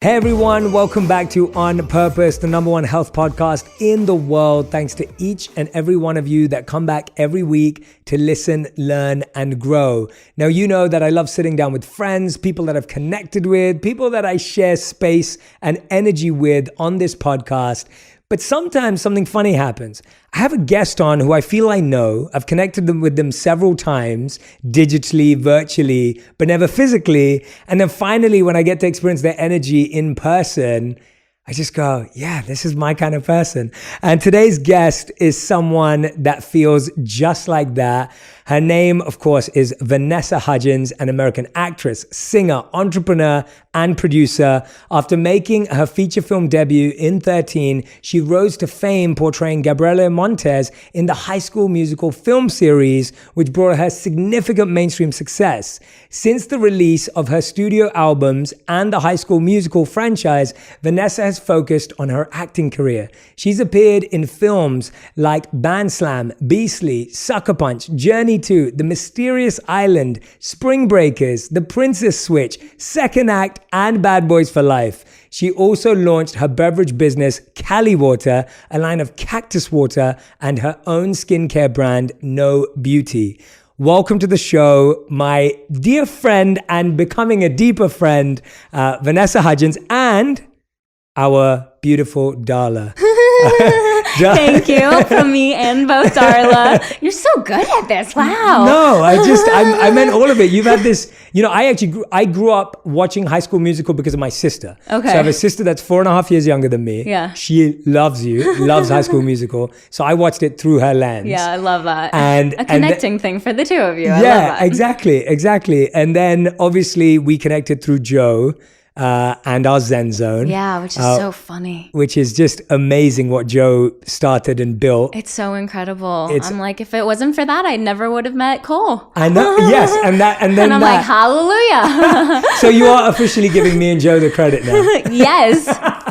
Hey everyone, welcome back to On Purpose, the number one health podcast in the world. Thanks to each and every one of you that come back every week to listen, learn, and grow. Now, you know that I love sitting down with friends, people that I've connected with, people that I share space and energy with on this podcast. But sometimes something funny happens. I have a guest on who I feel I know. I've connected with them several times, digitally, virtually, but never physically. And then finally, when I get to experience their energy in person, I just go, yeah, this is my kind of person. And today's guest is someone that feels just like that. Her name, of course, is Vanessa Hudgens, an American actress, singer, entrepreneur, and producer. After making her feature film debut in 13, she rose to fame portraying Gabriela Montez in the High School Musical film series, which brought her significant mainstream success. Since the release of her studio albums and the High School Musical franchise, Vanessa has focused on her acting career. She's appeared in films like Band Slam, Beastly, Sucker Punch, Journey to The Mysterious Island, Spring Breakers, The Princess Switch, Second Act, and Bad Boys for Life. She also launched her beverage business, Cali Water, a line of cactus water, and her own skincare brand, No Beauty. Welcome to the show, my dear friend and becoming a deeper friend, Vanessa Hudgens, and our beautiful Darla. Thank you from me and both Darla. You're so good at this. Wow. No, I meant all of it. You've had this, I grew up watching High School Musical because of my sister. Okay. So I have a sister that's 4.5 years younger than me. Yeah. She loves High School Musical. So I watched it through her lens. Yeah, I love that. And a connecting thing for the two of you. I love yeah, that. exactly. And then obviously we connected through Joe. And our Zen Zone. Yeah, which is so funny. Which is just amazing what Joe started and built. It's so incredible. I'm like, if it wasn't for that, I never would have met Cole. I know, yes, and then I'm like, hallelujah. So you are officially giving me and Joe the credit now. Yes,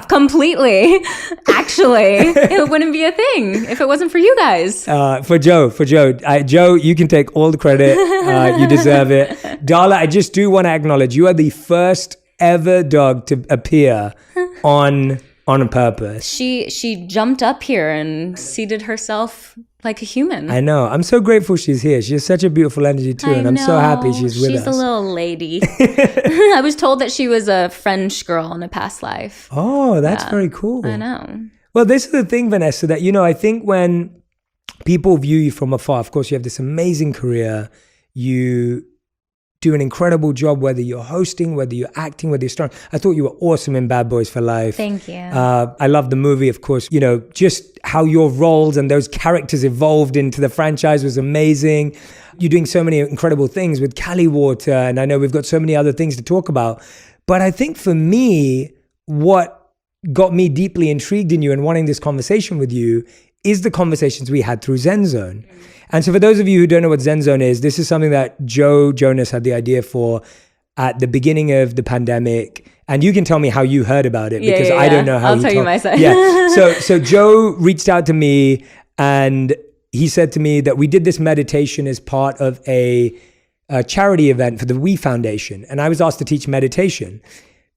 completely. Actually, it wouldn't be a thing if it wasn't for you guys. For Joe, Joe, you can take all the credit. You deserve it. Darla, I just do want to acknowledge you are the first ever dog to appear on Purpose. She jumped up here and seated herself like a human. I know. I'm so grateful she's here. She has such a beautiful energy too, and I'm so happy she's with us. She's a little lady. I was told that she was a French girl in a past life. Oh, that's very cool. I know. Well, this is the thing, Vanessa, that, I think when people view you from afar, of course, you have this amazing career. You do an incredible job, whether you're hosting, whether you're acting, whether you're starring. I thought you were awesome in Bad Boys for Life. Thank you. I love the movie, of course. Just how your roles and those characters evolved into the franchise was amazing. You're doing so many incredible things with Cali Water, and I know we've got so many other things to talk about. But I think for me, what got me deeply intrigued in you and wanting this conversation with you is the conversations we had through Zen Zone. And so for those of you who don't know what Zen Zone is, this is something that Joe Jonas had the idea for at the beginning of the pandemic. And you can tell me how you heard about it, because I don't know how I'll tell you my side. Yeah. So Joe reached out to me and he said to me that we did this meditation as part of a charity event for the We Foundation. And I was asked to teach meditation.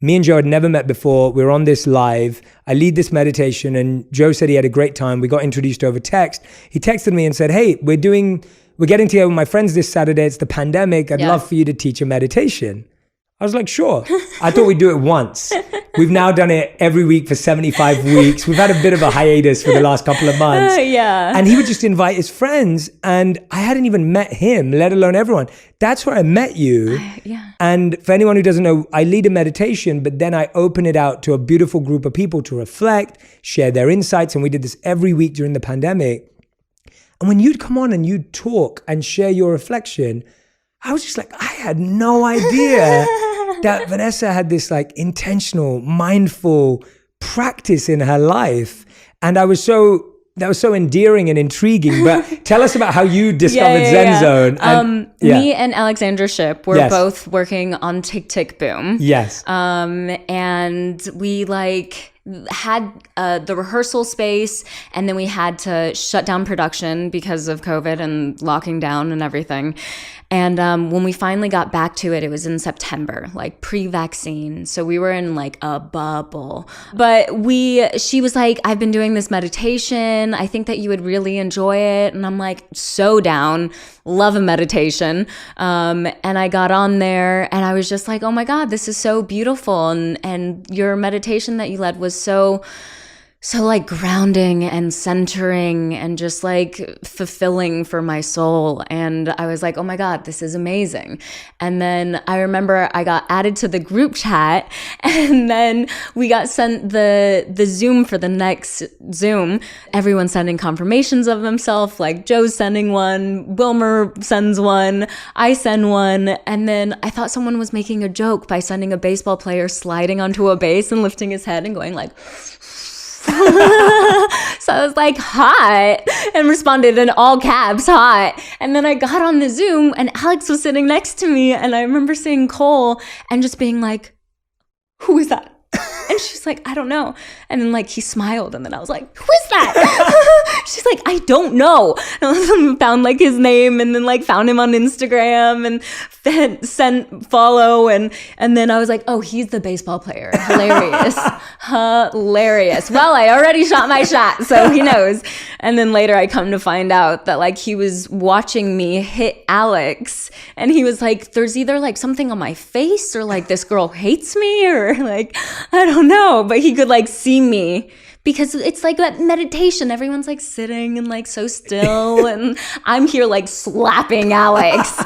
Me and Joe had never met before. We were on this live. I lead this meditation and Joe said he had a great time. We got introduced over text. He texted me and said, hey, we're getting together with my friends this Saturday. It's the pandemic. I'd love for you to teach a meditation. I was like, sure. I thought we'd do it once. We've now done it every week for 75 weeks. We've had a bit of a hiatus for the last couple of months. Yeah. And he would just invite his friends. And I hadn't even met him, let alone everyone. That's where I met you. Yeah. And for anyone who doesn't know, I lead a meditation, but then I open it out to a beautiful group of people to reflect, share their insights. And we did this every week during the pandemic. And when you'd come on and you'd talk and share your reflection, I was just like, I had no idea that Vanessa had this like intentional, mindful practice in her life. And that was so endearing and intriguing. But tell us about how you discovered Zen Zone. And, me and Alexandra Shipp were both working on Tick Tick Boom. Yes. And we had the rehearsal space, and then we had to shut down production because of COVID and locking down and everything. And when we finally got back to it, it was in September, like pre-vaccine. So we were in like a bubble. But she was like, I've been doing this meditation. I think that you would really enjoy it. And I'm like, so down. Love a meditation. And I got on there and I was just like, oh my God, this is so beautiful. And your meditation that you led was so like grounding and centering and just like fulfilling for my soul. And I was like, oh my God, this is amazing. And then I remember I got added to the group chat, and then we got sent the Zoom for the next Zoom. Everyone sending confirmations of themselves, like Joe's sending one, Wilmer sends one, I send one. And then I thought someone was making a joke by sending a baseball player sliding onto a base and lifting his head and going like, so I was like, hot, and responded in all caps, hot. And then I got on the Zoom and Alex was sitting next to me, and I remember seeing Cole and just being like, who is that? And she's like, I don't know. And then like he smiled, and then I was like, who is that? She's like, I don't know. And I found like his name, and then like found him on Instagram and sent follow, and then I was like, oh, he's the baseball player. Hilarious. Hilarious. Well, I already shot my shot, so he knows. And then later I come to find out that like he was watching me hit Alex, and he was like, there's either like something on my face, or like this girl hates me, or like I don't know, but he could like see me. Because it's like that meditation. Everyone's like sitting and like so still, and I'm here like slapping Alex,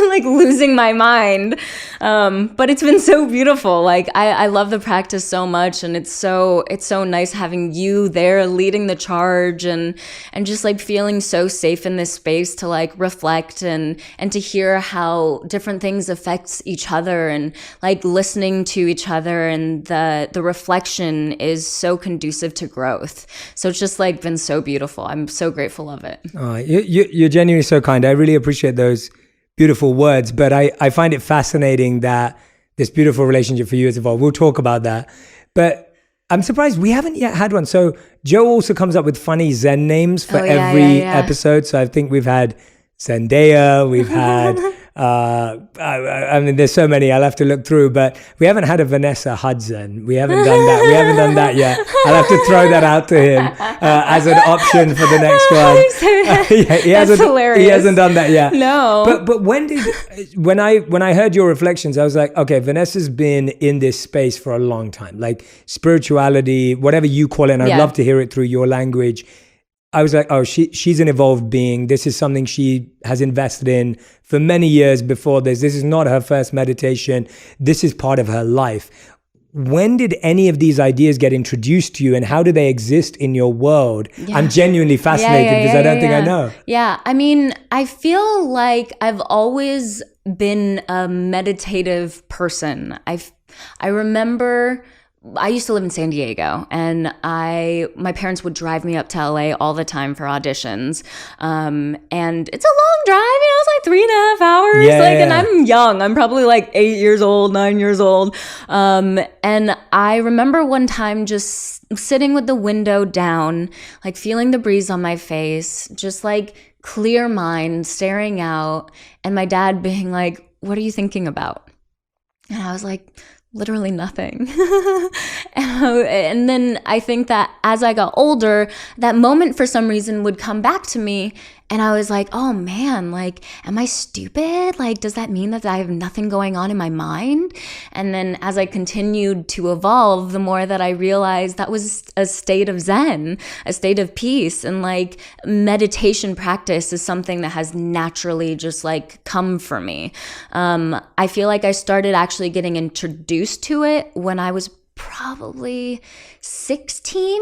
like losing my mind. But it's been so beautiful. Like I love the practice so much, and it's so nice having you there leading the charge, and just like feeling so safe in this space to like reflect and to hear how different things affect each other, and like listening to each other, and the reflection is so conducive to growth. So it's just like been so beautiful. I'm so grateful of it. You're genuinely so kind. I really appreciate those beautiful words, but I find it fascinating that this beautiful relationship for you has evolved. We'll talk about that. But I'm surprised we haven't yet had one. So Joe also comes up with funny Zen names for every episode. So I think we've had Zendaya, we've had I mean, there's so many I'll have to look through, but we haven't had a Vanessa Hudgens. We haven't done that. We haven't done that yet. I'll have to throw that out to him as an option for the next one. That's hilarious. He hasn't done that yet. No. But when I heard your reflections, I was like, okay, Vanessa's been in this space for a long time, like spirituality, whatever you call it. And I'd love to hear it through your language. I was like, oh, she's an evolved being. This is something she has invested in for many years before this. This is not her first meditation. This is part of her life. When did any of these ideas get introduced to you, and how do they exist in your world? Yeah. I'm genuinely fascinated because I don't think I know. Yeah, I mean, I feel like I've always been a meditative person. I remember I used to live in San Diego, and my parents would drive me up to LA all the time for auditions. And it's a long drive, it's like 3.5 hours. And I'm young. I'm probably like 8 years old, 9 years old. And I remember one time just sitting with the window down, like feeling the breeze on my face, just like clear mind, staring out, and my dad being like, "What are you thinking about?" And I was like, literally nothing. And then I think that as I got older, that moment for some reason would come back to me, and I was like, oh man, like, am I stupid? Like, does that mean that I have nothing going on in my mind? And then as I continued to evolve, the more that I realized that was a state of Zen, a state of peace. And like meditation practice is something that has naturally just like come for me. I feel like I started actually getting introduced to it when I was probably 16.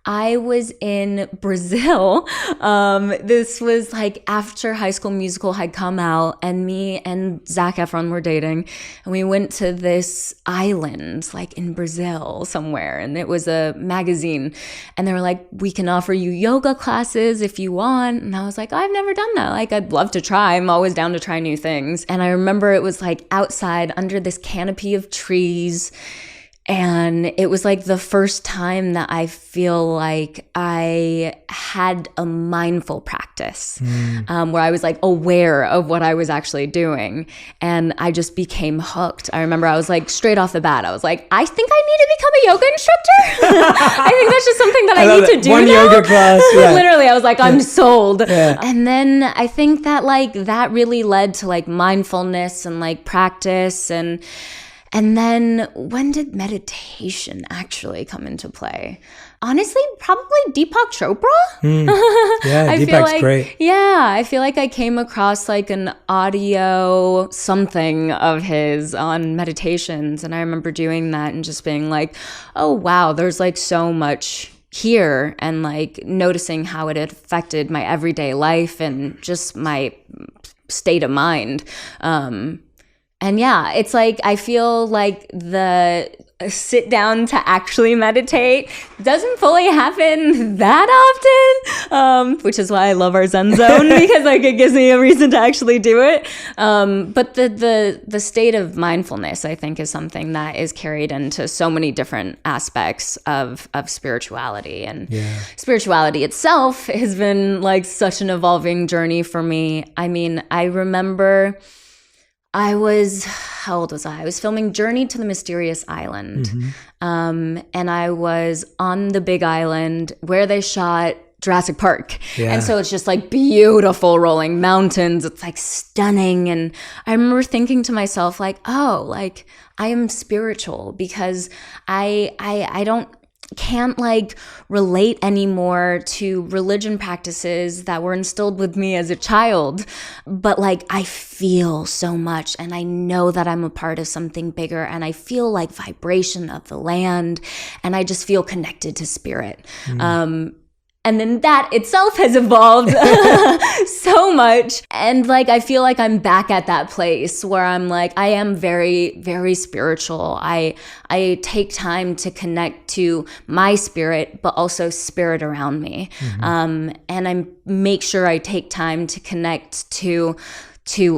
I was in Brazil. This was like after High School Musical had come out, and me and Zac Efron were dating, and we went to this island like in Brazil somewhere, and it was a magazine, and they were like, we can offer you yoga classes if you want. And I was like, I've never done that. Like, I'd love to try. I'm always down to try new things. And I remember it was like outside under this canopy of trees, And it was like the first time that I feel like I had a mindful practice where I was like aware of what I was actually doing. And I just became hooked. I remember I was like straight off the bat, I was like, I think I need to become a yoga instructor. I think that's just something that I need to do One now. yoga class. Yeah. Literally, I was like, I'm sold. Yeah. And then I think that like that really led to like mindfulness and like practice. And then when did meditation actually come into play? Honestly, probably Deepak Chopra. Yeah, Deepak's great. Yeah, I feel like I came across like an audio something of his on meditations. And I remember doing that and just being like, oh, wow, there's like so much here, and like noticing how it had affected my everyday life and just my state of mind. And yeah, it's like, I feel like the sit down to actually meditate doesn't fully happen that often, which is why I love our Zen zone, because like it gives me a reason to actually do it. But the state of mindfulness, I think, is something that is carried into so many different aspects of spirituality. And spirituality itself has been like such an evolving journey for me. I mean, I remember how old was I? I was filming Journey to the Mysterious Island. And I was on the big island where they shot Jurassic Park. Yeah. And so it's just like beautiful rolling mountains. It's like stunning. And I remember thinking to myself like, oh, like I am spiritual because I can't like relate anymore to religion practices that were instilled with me as a child, but like I feel so much and I know that I'm a part of something bigger, and I feel like vibration of the land, and I just feel connected to spirit. And then that itself has evolved so much. And like, I feel like I'm back at that place where I'm like, I am very, very spiritual. I take time to connect to my spirit, but also spirit around me. And I make sure I take time to connect to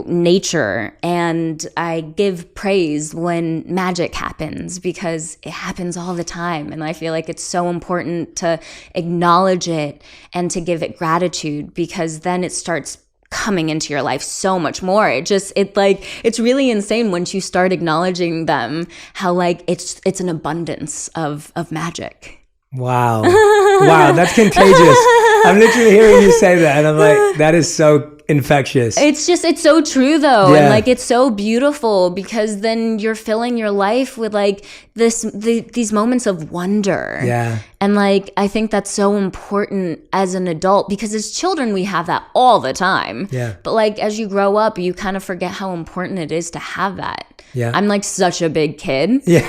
nature, and I give praise when magic happens, because it happens all the time, and I feel like it's so important to acknowledge it and to give it gratitude, because then it starts coming into your life so much more. It's really insane once you start acknowledging them, how like it's an abundance of magic. Wow. Wow, that's contagious. I'm literally hearing you say that and I'm like, that is so infectious. It's so true though. Yeah. And like, it's so beautiful, because then you're filling your life with like these moments of wonder. Yeah. And like, I think that's so important as an adult, because as children, we have that all the time. Yeah. But like, as you grow up, you kind of forget how important it is to have that. Yeah. I'm like such a big kid. Yeah.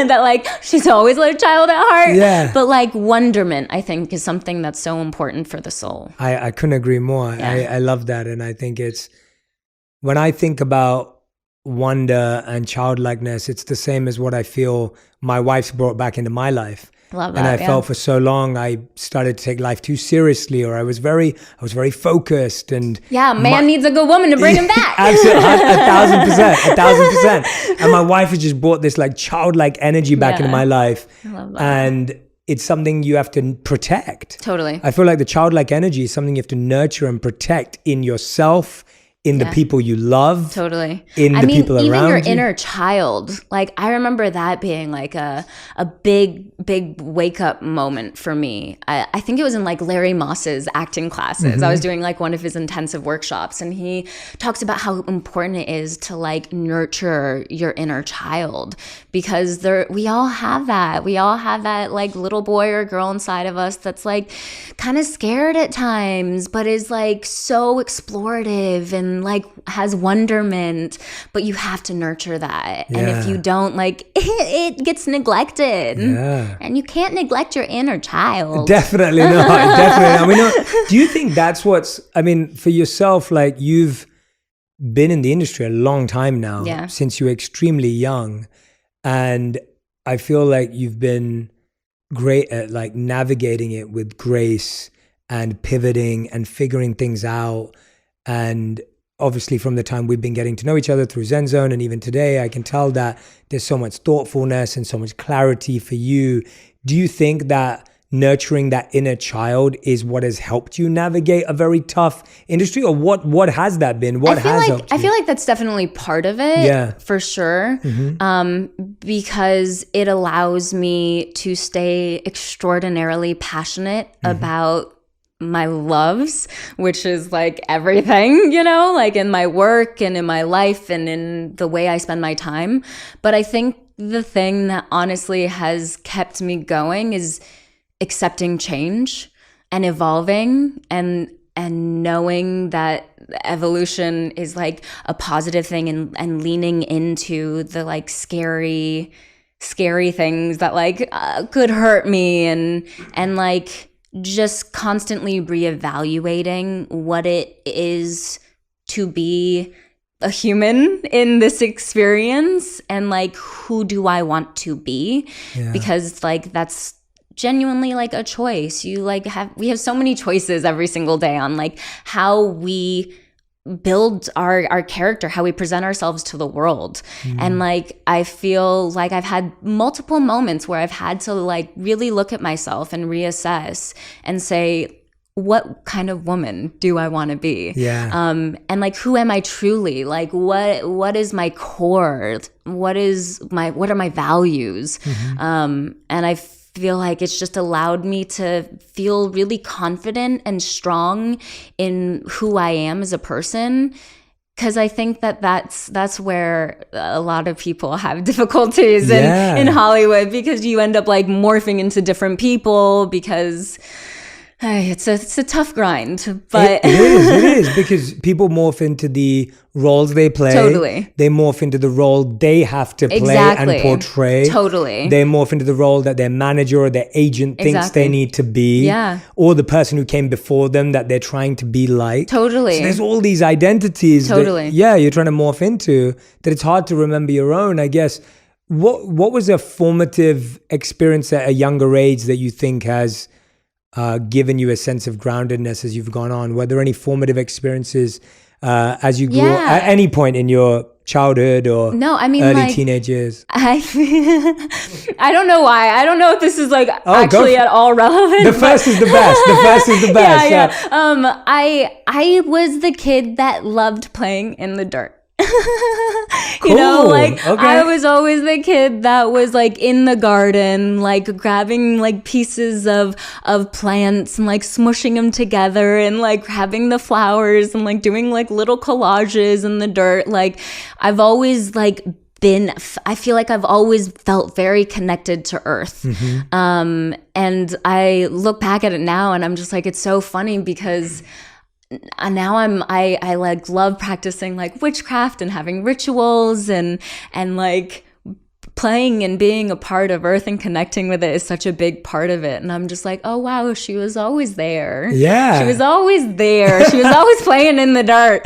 That like, she's always like a child at heart. Yeah. But like, wonderment, I think, is something that's so important for the soul. I couldn't agree more. Yeah. I love that. And I think when I think about wonder and childlikeness, it's the same as what I feel my wife's brought back into my life. Love that. And I felt for so long I started to take life too seriously, or I was very focused, and man needs a good woman to bring him back. Absolutely, 1,000%. And my wife has just brought this like childlike energy back into my life. I love that. And it's something you have to protect. Totally. I feel like the childlike energy is something you have to nurture and protect in yourself, in the people you love. Totally. People around you. Even your inner child. Like, I remember that being like a big wake up moment for me. I think it was in like Larry Moss's acting classes. I was doing like one of his intensive workshops, and he talks about how important it is to like nurture your inner child, because we all have that. We all have that like little boy or girl inside of us that's like kind of scared at times, but is like so explorative and like has wonderment, but you have to nurture that. And if you don't, like it gets neglected. And you can't neglect your inner child. Definitely not. Definitely not. Do you think that's for yourself, like you've been in the industry a long time now, since you were extremely young, and I feel like you've been great at like navigating it with grace and pivoting and figuring things out. And obviously from the time we've been getting to know each other through Zen Zone and even today, I can tell that there's so much thoughtfulness and so much clarity for you. Do you think that nurturing that inner child is what has helped you navigate a very tough industry, or what has that been? What has helped you? I feel like that's definitely part of it, Yeah. for sure, because it allows me to stay extraordinarily passionate about my loves, which is like everything, you know, like in my work and in my life and in the way I spend my time. But I think the thing that honestly has kept me going is accepting change and evolving and knowing that evolution is like a positive thing, and leaning into the like scary things that like could hurt me, and like just constantly reevaluating what it is to be a human in this experience, and like who do I want to be? Because like that's genuinely like a choice. We have so many choices every single day on like how we build our character, how we present ourselves to the world. And like I feel like I've had multiple moments where I've had to like really look at myself and reassess and say, what kind of woman do I want to be? And like, who am I truly? Like, what is my core? What are my values? And I feel like it's just allowed me to feel really confident and strong in who I am as a person. Because I think that's where a lot of people have difficulties in Hollywood, because you end up like morphing into different people, because it's a tough grind, but it is because people morph into the roles they play. Totally. They morph into the role they have to play and portray. Totally. They morph into the role that their manager or their agent thinks they need to be. Yeah. Or the person who came before them that they're trying to be like. Totally. So there's all these identities that, you're trying to morph into, that it's hard to remember your own, I guess. What was a formative experience at a younger age that you think has given you a sense of groundedness as you've gone on? Were there any formative experiences as you grew up, at any point in your childhood or early teenage years? I don't know why. I don't know if this is like actually at all relevant. The first is the best. Yeah. I was the kid that loved playing in the dirt. You know, like I was always the kid that was like in the garden, like grabbing like pieces of plants and like smushing them together and like having the flowers and like doing like little collages in the dirt. Like I've always like I feel like I've always felt very connected to earth. And I look back at it now and I'm just like, it's so funny because now I like love practicing like witchcraft and having rituals and like playing and being a part of earth and connecting with it is such a big part of it. And I'm just like, oh wow, she was always there. Yeah. She was always there. She was always playing in the dirt.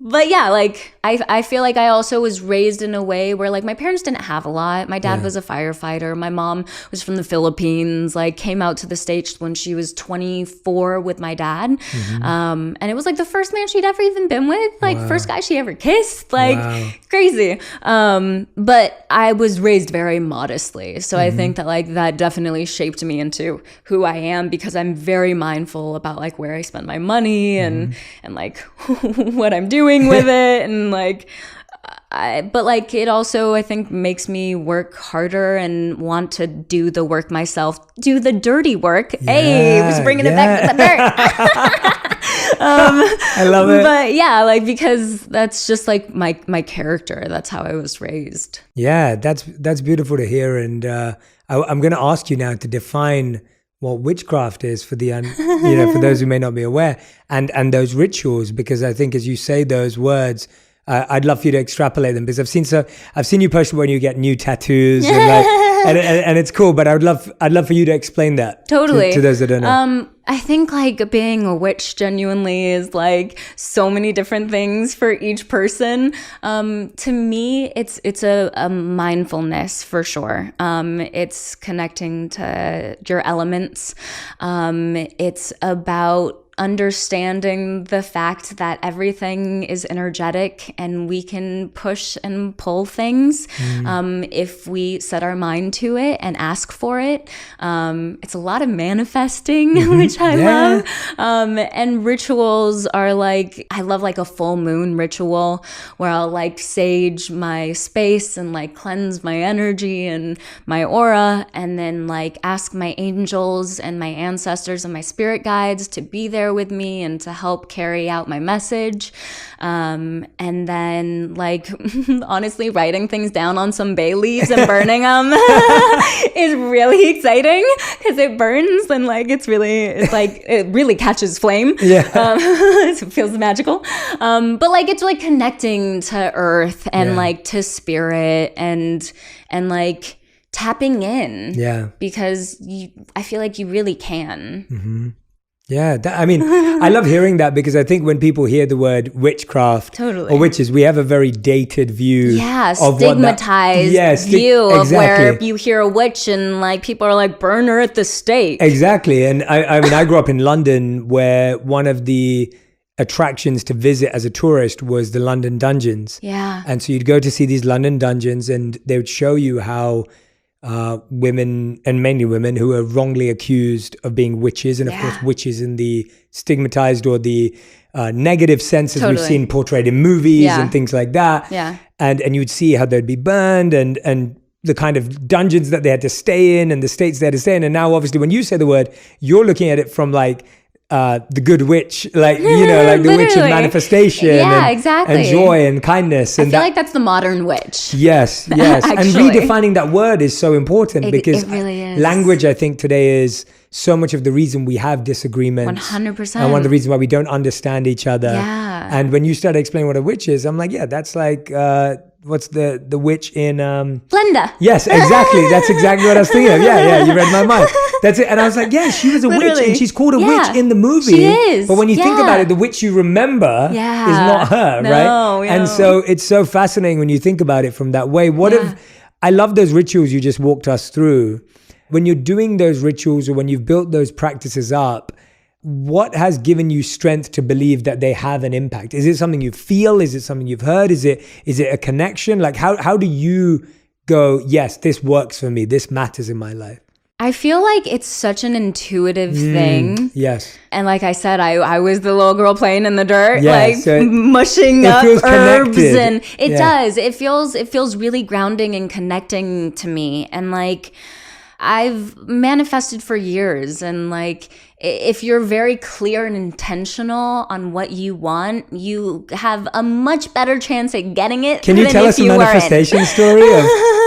But yeah, like I feel like I also was raised in a way where like my parents didn't have a lot. My dad was a firefighter. My mom was from the Philippines, like came out to the States when she was 24 with my dad. And it was like the first man she'd ever even been with, like first guy she ever kissed, like crazy. But I was raised very modestly. So I think that like that definitely shaped me into who I am, because I'm very mindful about like where I spend my money and like what I'm doing with it, and like but like it also I think makes me work harder and want to do the work myself, do the dirty work. Hey, was bringing it back to the dirt. I love it. But yeah, like because that's just like my character. That's how I was raised. Yeah, that's beautiful to hear. And I'm going to ask you now to define what witchcraft is for the for those who may not be aware, and those rituals, because I think as you say those words, I'd love for you to extrapolate them, because I've seen you post when you get new tattoos and like and it's cool, but I'd love for you to explain that to those that don't know. I think like being a witch genuinely is like so many different things for each person. To me, it's a mindfulness for sure. It's connecting to your elements. It's about understanding the fact that everything is energetic and we can push and pull things if we set our mind to it and ask for it. It's a lot of manifesting, which I love. And rituals are like, I love like a full moon ritual where I'll like sage my space and like cleanse my energy and my aura, and then like ask my angels and my ancestors and my spirit guides to be there with me and to help carry out my message. And then like honestly writing things down on some bay leaves and burning them is really exciting because it burns and like it's like it really catches flame. It feels magical. But like it's like connecting to earth and like to spirit and like tapping in, because I feel like you really can. I mean, I love hearing that because I think when people hear the word witchcraft or witches, we have a very dated view. Of stigmatized view of where you hear a witch and like people are like, burn her at the stake. Exactly. And I mean, I grew up in London where one of the attractions to visit as a tourist was the London dungeons. And so you'd go to see these London dungeons and they would show you how women, and mainly women, who are wrongly accused of being witches, and of course witches in the stigmatized or the negative sense as we've seen portrayed in movies and things like that. And you would see how they'd be burned and the kind of dungeons that they had to stay in and the states they had to stay in. And now obviously when you say the word, you're looking at it from like the good witch, like, you know, like the witch of manifestation and joy and kindness. And I feel like that's the modern witch. Yes. And redefining that word is so important because it really is. Language, I think today is so much of the reason we have disagreements. 100%. And one of the reasons why we don't understand each other. And when you started explaining what a witch is, I'm like, that's like, what's the witch in... Glinda. Yes, exactly. That's exactly what I was thinking of. You read my mind. That's it. And I was like, she was a witch and she's called a witch in the movie. She is. But when you think about it, the witch you remember is not her, right? And so it's so fascinating when you think about it from that way. I love those rituals you just walked us through. When you're doing those rituals or when you've built those practices up, what has given you strength to believe that they have an impact? Is it something you feel? Is it something you've heard? Is it a connection? Like how do you go, yes, this works for me. This matters in my life? I feel like it's such an intuitive thing. Yes. And like I said, I was the little girl playing in the dirt, so mushing up herbs connected. And it does. It feels really grounding and connecting to me. And like I've manifested for years, and like if you're very clear and intentional on what you want, you have a much better chance at getting it. Can you tell us a manifestation story?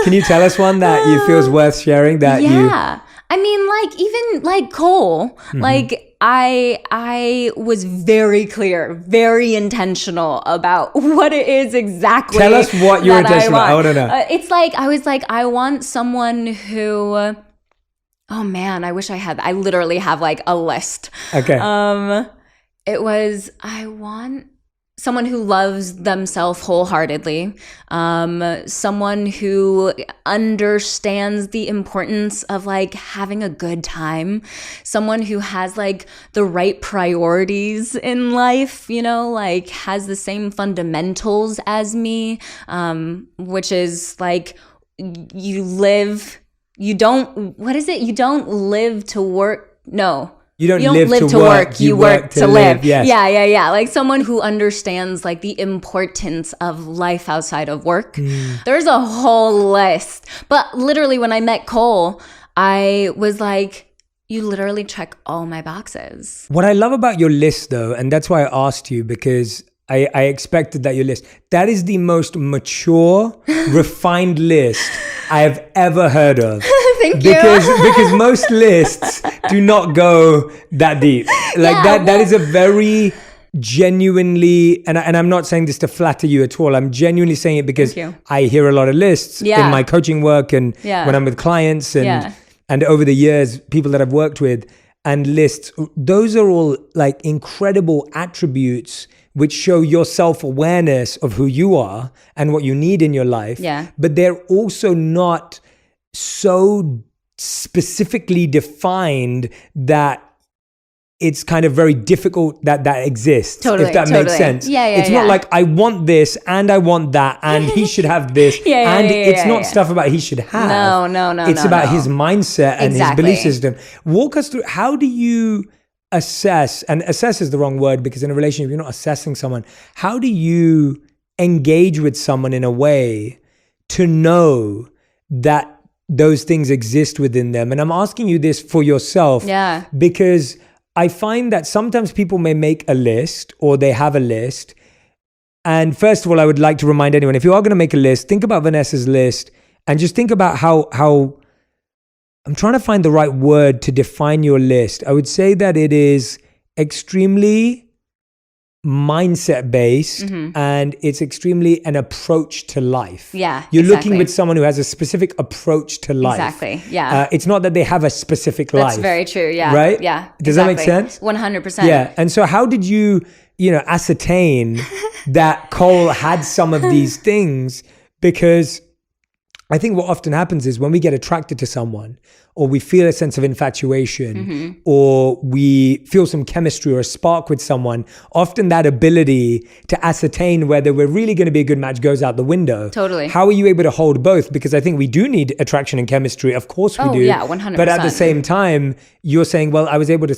Can you tell us one that you feel is worth sharing? I mean, like even like Cole, like I was very clear, very intentional about what it is exactly. Tell us what you're intentional about. I want to know. It's like, I was like, I want someone who, oh man, I wish I literally have like a list. Okay. It was, I want someone who loves themselves wholeheartedly, someone who understands the importance of like having a good time, someone who has like the right priorities in life, you know, like has the same fundamentals as me, which is like you don't live to work. No. You don't live to work, you work to live. Yes. Yeah. Like someone who understands like the importance of life outside of work. There's a whole list. But literally when I met Cole, I was like, you literally check all my boxes. What I love about your list though, and that's why I asked you, because I expected that your list, that is the most mature, refined list I have ever heard of. Thank you. Because most lists do not go that deep. Like that is a very genuinely, and I'm not saying this to flatter you at all. I'm genuinely saying it because I hear a lot of lists in my coaching work and when I'm with clients and over the years, people that I've worked with, and lists. Those are all like incredible attributes which show your self-awareness of who you are and what you need in your life. But they're also not so specifically defined that it's kind of very difficult that exists. Totally, if that makes sense. It's not like I want this and I want that and he should have this. It's not stuff about he should have. No. It's about his mindset and his belief system. Walk us through, how do you assess, and assess is the wrong word because in a relationship, you're not assessing someone. How do you engage with someone in a way to know that those things exist within them? And I'm asking you this for yourself because I find that sometimes people may make a list or they have a list. And first of all, I would like to remind anyone, if you are going to make a list, think about Vanessa's list and just think about how I'm trying to find the right word to define your list. I would say that it is extremely mindset based and it's extremely an approach to life. You're looking with someone who has a specific approach to life. It's not that they have a specific life. That's very true. Right? Does that make sense? 100%. And so how did you ascertain that Cole had some of these things? Because I think what often happens is when we get attracted to someone or we feel a sense of infatuation or we feel some chemistry or a spark with someone, often that ability to ascertain whether we're really going to be a good match goes out the window. Totally. How are you able to hold both? Because I think we do need attraction and chemistry. Of course we do. Yeah, 100%. But at the same time, you're saying, well, I was able to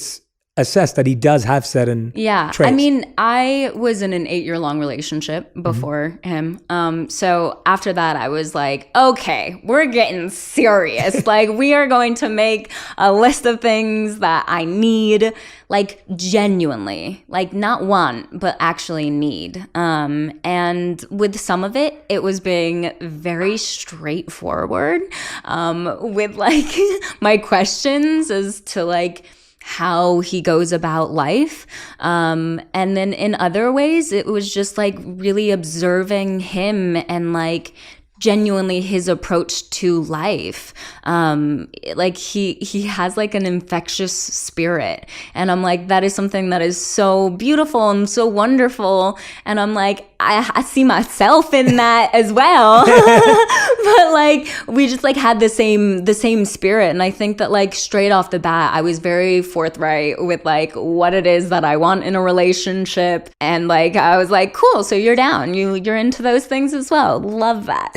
assess that he does have certain traits. I mean, I was in an 8-year-long relationship before him. So after that, I was like, okay, we're getting serious. Like, we are going to make a list of things that I need, like genuinely, like not want, but actually need. And with some of it, it was being very straightforward with like my questions as to like how he goes about life. And then in other ways, it was just like really observing him and like genuinely his approach to life. Like he has like an infectious spirit. And I'm like, that is something that is so beautiful and so wonderful. And I'm like, I see myself in that as well. But like, we just like had the same spirit. And I think that like straight off the bat, I was very forthright with like what it is that I want in a relationship. And like, I was like, cool, so you're down. You're into those things as well. Love that.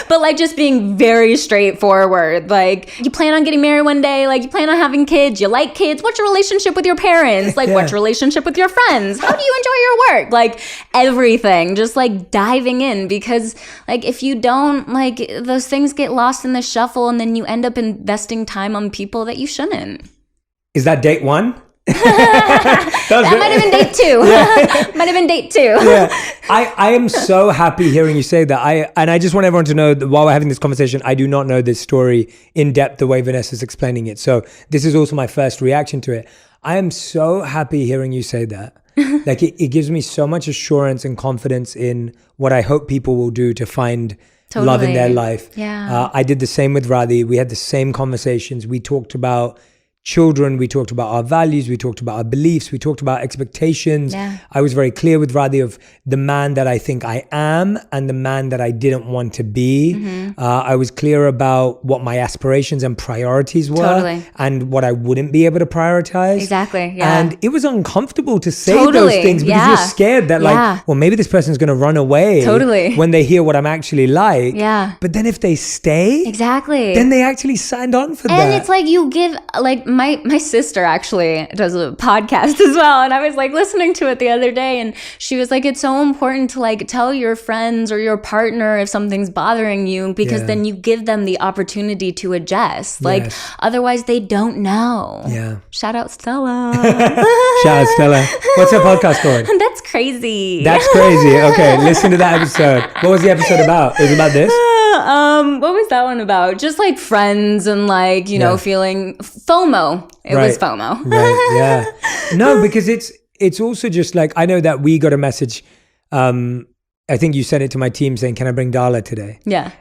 But like just being very straightforward. Like, you plan on getting married one day? Like, you plan on having kids? You like kids? What's your relationship with your parents? Like, what's your relationship with your friends? How do you enjoy your work? Like, everything, just like diving in, because like if you don't, like those things get lost in the shuffle and then you end up investing time on people that you shouldn't. Is that date one? That might have been date two. Might have been date two. I am so happy hearing you say that. I just want everyone to know that while we're having this conversation, I do not know this story in depth the way Vanessa's explaining it. So this is also my first reaction to it. I am so happy hearing you say that. Like it gives me so much assurance and confidence in what I hope people will do to find love in their life. I did the same with Radhi. We had the same conversations. We talked about children, we talked about our values, we talked about our beliefs, we talked about expectations. I was very clear with Radhi of the man that I think I am and the man that I didn't want to be. I was clear about what my aspirations and priorities were and what I wouldn't be able to prioritize. And it was uncomfortable to say those things because you're scared that like, well, maybe this person's going to run away when they hear what I'm actually like. But then if they stay, then they actually signed on for that. And it's like you give, like my sister actually does a podcast as well. And I was like listening to it the other day and she was like, it's so important to like tell your friends or your partner if something's bothering you, because then you give them the opportunity to adjust. Like otherwise they don't know. Shout out Stella. Shout out Stella. What's her podcast called? That's crazy. That's crazy. Okay, listen to that episode. What was the episode about? It was about this? What was that one about? Just like friends and like, you know, feeling FOMO. It was FOMO. No, because it's also just like, I know that we got a message. I think you sent it to my team saying, can I bring Darla today?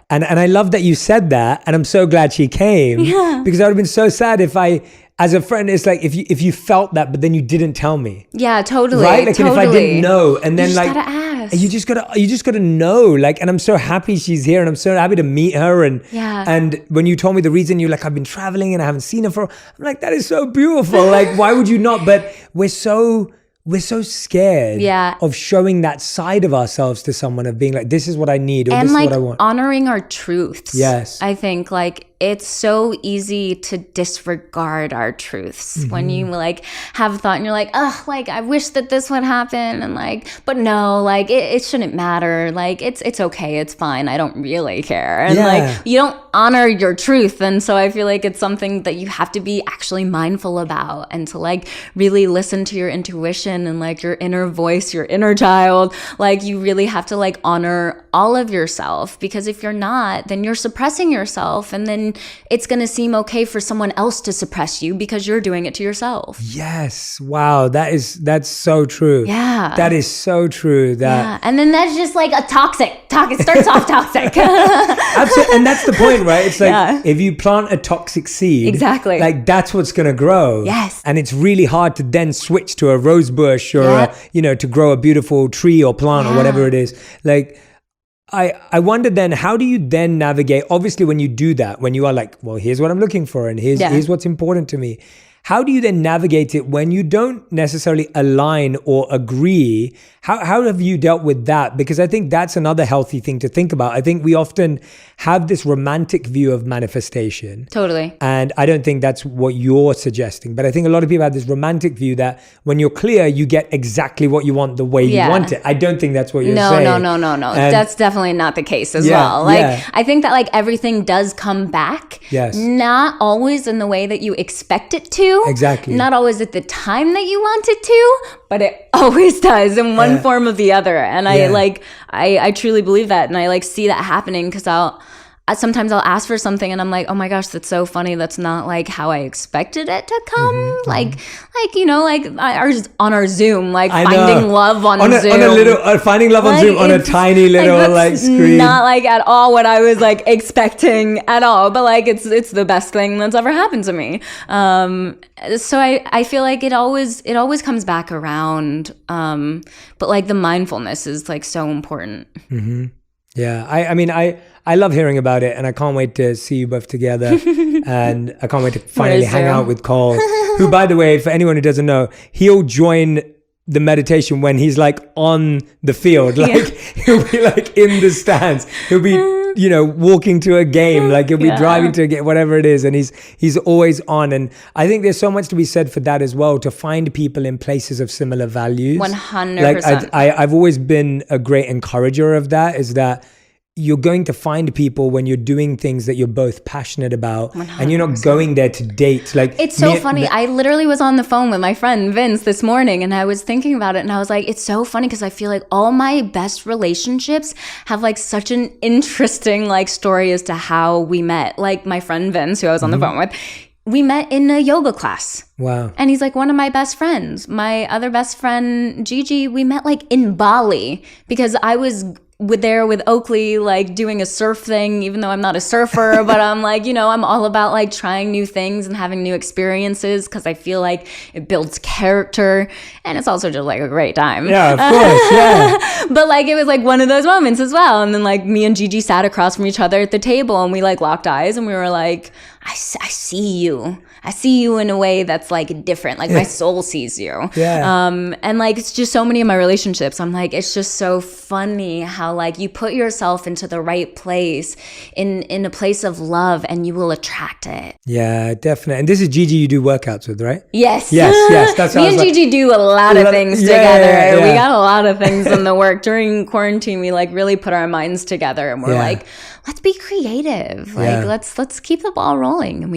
And I love that you said that. And I'm so glad she came because I would have been so sad if I as a friend, it's like if you felt that, but then you didn't tell me. Yeah, totally. Right? Like, totally. and if I didn't know, and then you like, gotta ask. you just gotta know. Like, and I'm so happy she's here, and I'm so happy to meet her. And and when you told me the reason, you're like, I've been traveling and I haven't seen her for. I'm like, that is so beautiful. Like, why would you not? But we're so scared of showing that side of ourselves to someone, of being like, this is what I need, or and this like is what I want. Honoring our truths. Yes. I think like it's so easy to disregard our truths when you like have a thought and you're like, oh, like I wish that this would happen, and like, but no, like it shouldn't matter. Like it's okay, it's fine. I don't really care. And like you don't honor your truth. And so I feel like it's something that you have to be actually mindful about, and to like really listen to your intuition and like your inner voice, your inner child. Like you really have to like honor all of yourself, because if you're not, then you're suppressing yourself, and then it's going to seem okay for someone else to suppress you because you're doing it to yourself. Yes. Wow. That's so true. Yeah. That is so true. And then that's just like a toxic. It starts off toxic. Absolutely. And that's the point, right? It's like if you plant a toxic seed, exactly, like that's what's going to grow. Yes. And it's really hard to then switch to a rose bush or to grow a beautiful tree or plant or whatever it is. Like, I wonder then, how do you then navigate, obviously when you do that, when you are like, well, here's what I'm looking for, and here's what's important to me. How do you then navigate it when you don't necessarily align or agree? How have you dealt with that? Because I think that's another healthy thing to think about. I think we often have this romantic view of manifestation. Totally. And I don't think that's what you're suggesting. But I think a lot of people have this romantic view that when you're clear, you get exactly what you want the way you want it. I don't think that's what you're saying. No. That's definitely not the case as well. Like, I think that like everything does come back. Yes. Not always in the way that you expect it to. Exactly. Not always at the time that you want it to, but it always does in one form or the other. And I truly believe that. And I like see that happening, because sometimes I'll ask for something and I'm like, oh my gosh, that's so funny. That's not like how I expected it to come. Like on our Zoom, like finding love on Zoom. Finding love on Zoom on a tiny little like screen. Not like at all what I was like expecting at all, but like it's the best thing that's ever happened to me. So I feel like it always comes back around. But like the mindfulness is like so important. Mm-hmm. Yeah. I mean, I love hearing about it, and I can't wait to see you both together. And I can't wait to finally hang out with Cole, who, by the way, for anyone who doesn't know, he'll join the meditation when he's like on the field. Like he'll be like in the stands. He'll be, walking to a game, like he'll be driving to a game, whatever it is. And he's always on. And I think there's so much to be said for that as well, to find people in places of similar values. 100%. Like I've always been a great encourager of that, is that you're going to find people when you're doing things that you're both passionate about, 100%. And you're not going there to date. Like, it's so funny. I literally was on the phone with my friend Vince this morning, and I was thinking about it, and I was like, it's so funny because I feel like all my best relationships have like such an interesting like story as to how we met. Like my friend Vince, who I was on the phone with, we met in a yoga class. Wow. And he's like one of my best friends. My other best friend, Gigi, we met like in Bali because I was there with Oakley, like doing a surf thing, even though I'm not a surfer, but I'm like, I'm all about like trying new things and having new experiences, because I feel like it builds character, and it's also just like a great time. Yeah, of course, yeah. But like, it was like one of those moments as well. And then like me and Gigi sat across from each other at the table, and we like locked eyes, and we were like, I see you. I see you in a way that's like different. Like my soul sees you. Yeah. And like, it's just so many of my relationships. I'm like, it's just so funny how like you put yourself into the right place in a place of love, and you will attract it. Yeah, definitely. And this is Gigi you do workouts with, right? Yes. That's me and Gigi do a lot of things together. Yeah. We got a lot of things in the work. During quarantine, we like really put our minds together, and we're like, let's be creative. Like let's keep the ball rolling. And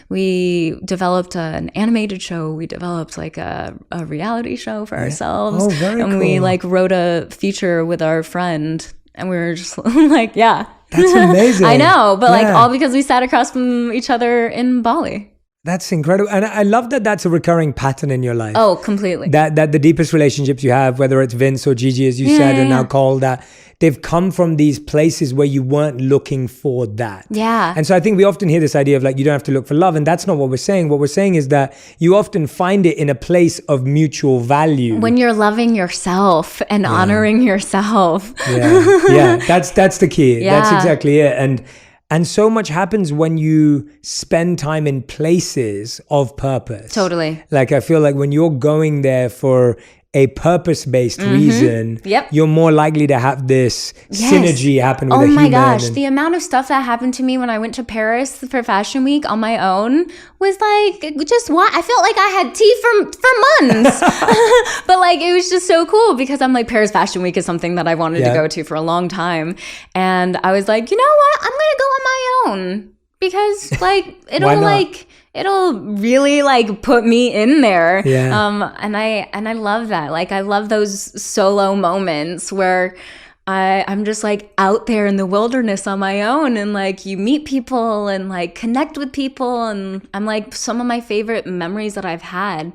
we developed an animated show. We developed like a reality show for ourselves. Oh, very and cool. We like wrote a feature with our friend, and we were just like, That's amazing. I know, but like all because we sat across from each other in Bali. That's incredible. And I love that that's a recurring pattern in your life. Oh, completely. That the deepest relationships you have, whether it's Vince or Gigi, as you said, and now Cole, that they've come from these places where you weren't looking for that. Yeah. And so I think we often hear this idea of like, you don't have to look for love. And that's not what we're saying. What we're saying is that you often find it in a place of mutual value. When you're loving yourself and honoring yourself. Yeah. That's the key. Yeah. That's exactly it. And so much happens when you spend time in places of purpose. Totally. Like, I feel like when you're going there for a purpose-based reason, you're more likely to have this synergy happen with a human. Oh my gosh, the amount of stuff that happened to me when I went to Paris for Fashion Week on my own was like, just what? I felt like I had tea for months. But like, it was just so cool because I'm like, Paris Fashion Week is something that I wanted to go to for a long time. And I was like, you know what? I'm going to go on my own because like, it'll really like put me in there. And I love that. Like, I love those solo moments where I'm just like out there in the wilderness on my own, and like you meet people and like connect with people. And I'm like, some of my favorite memories that I've had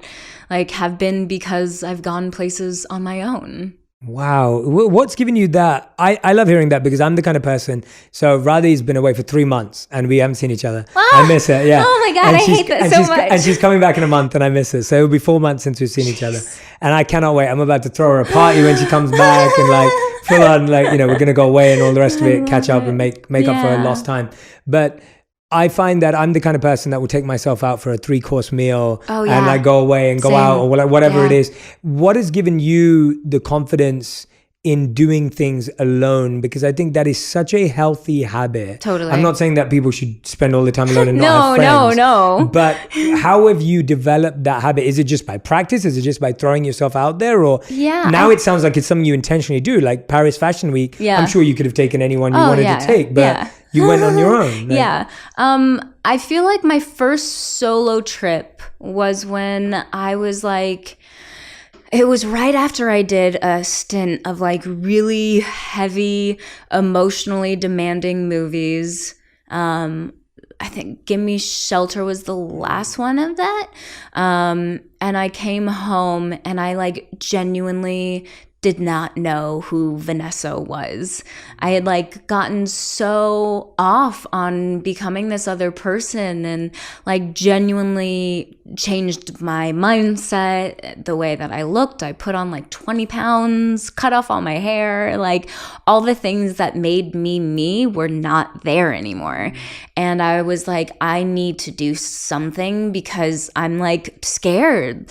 like have been because I've gone places on my own. Wow. What's given you that? I love hearing that because I'm the kind of person. So Radhi's been away for 3 months and we haven't seen each other. I miss her. Yeah. Oh my God. I hate that so much. And she's coming back in a month and I miss her. So it'll be 4 months since we've seen each other. And I cannot wait. I'm about to throw her a party when she comes back and like full on, like, you know, we're going to go away and all the rest of it, catch up and make up for lost time. But I find that I'm the kind of person that will take myself out for a 3-course meal and like go away and go out or whatever it is. What has given you the confidence in doing things alone? Because I think that is such a healthy habit. Totally. I'm not saying that people should spend all the time alone and not have friends. No. But how have you developed that habit? Is it just by practice? Is it just by throwing yourself out there? Or now it sounds like it's something you intentionally do, like Paris Fashion Week. I'm sure you could have taken anyone you wanted to take, but you went on your own. Like, I feel like my first solo trip was when I was like, it was right after I did a stint of like really heavy, emotionally demanding movies. I think Gimme Shelter was the last one of that. And I came home and I like genuinely did not know who Vanessa was. I had like gotten so off on becoming this other person and like genuinely changed my mindset, the way that I looked. I put on like 20 pounds, cut off all my hair, like all the things that made me were not there anymore. And I was like, I need to do something because I'm like scared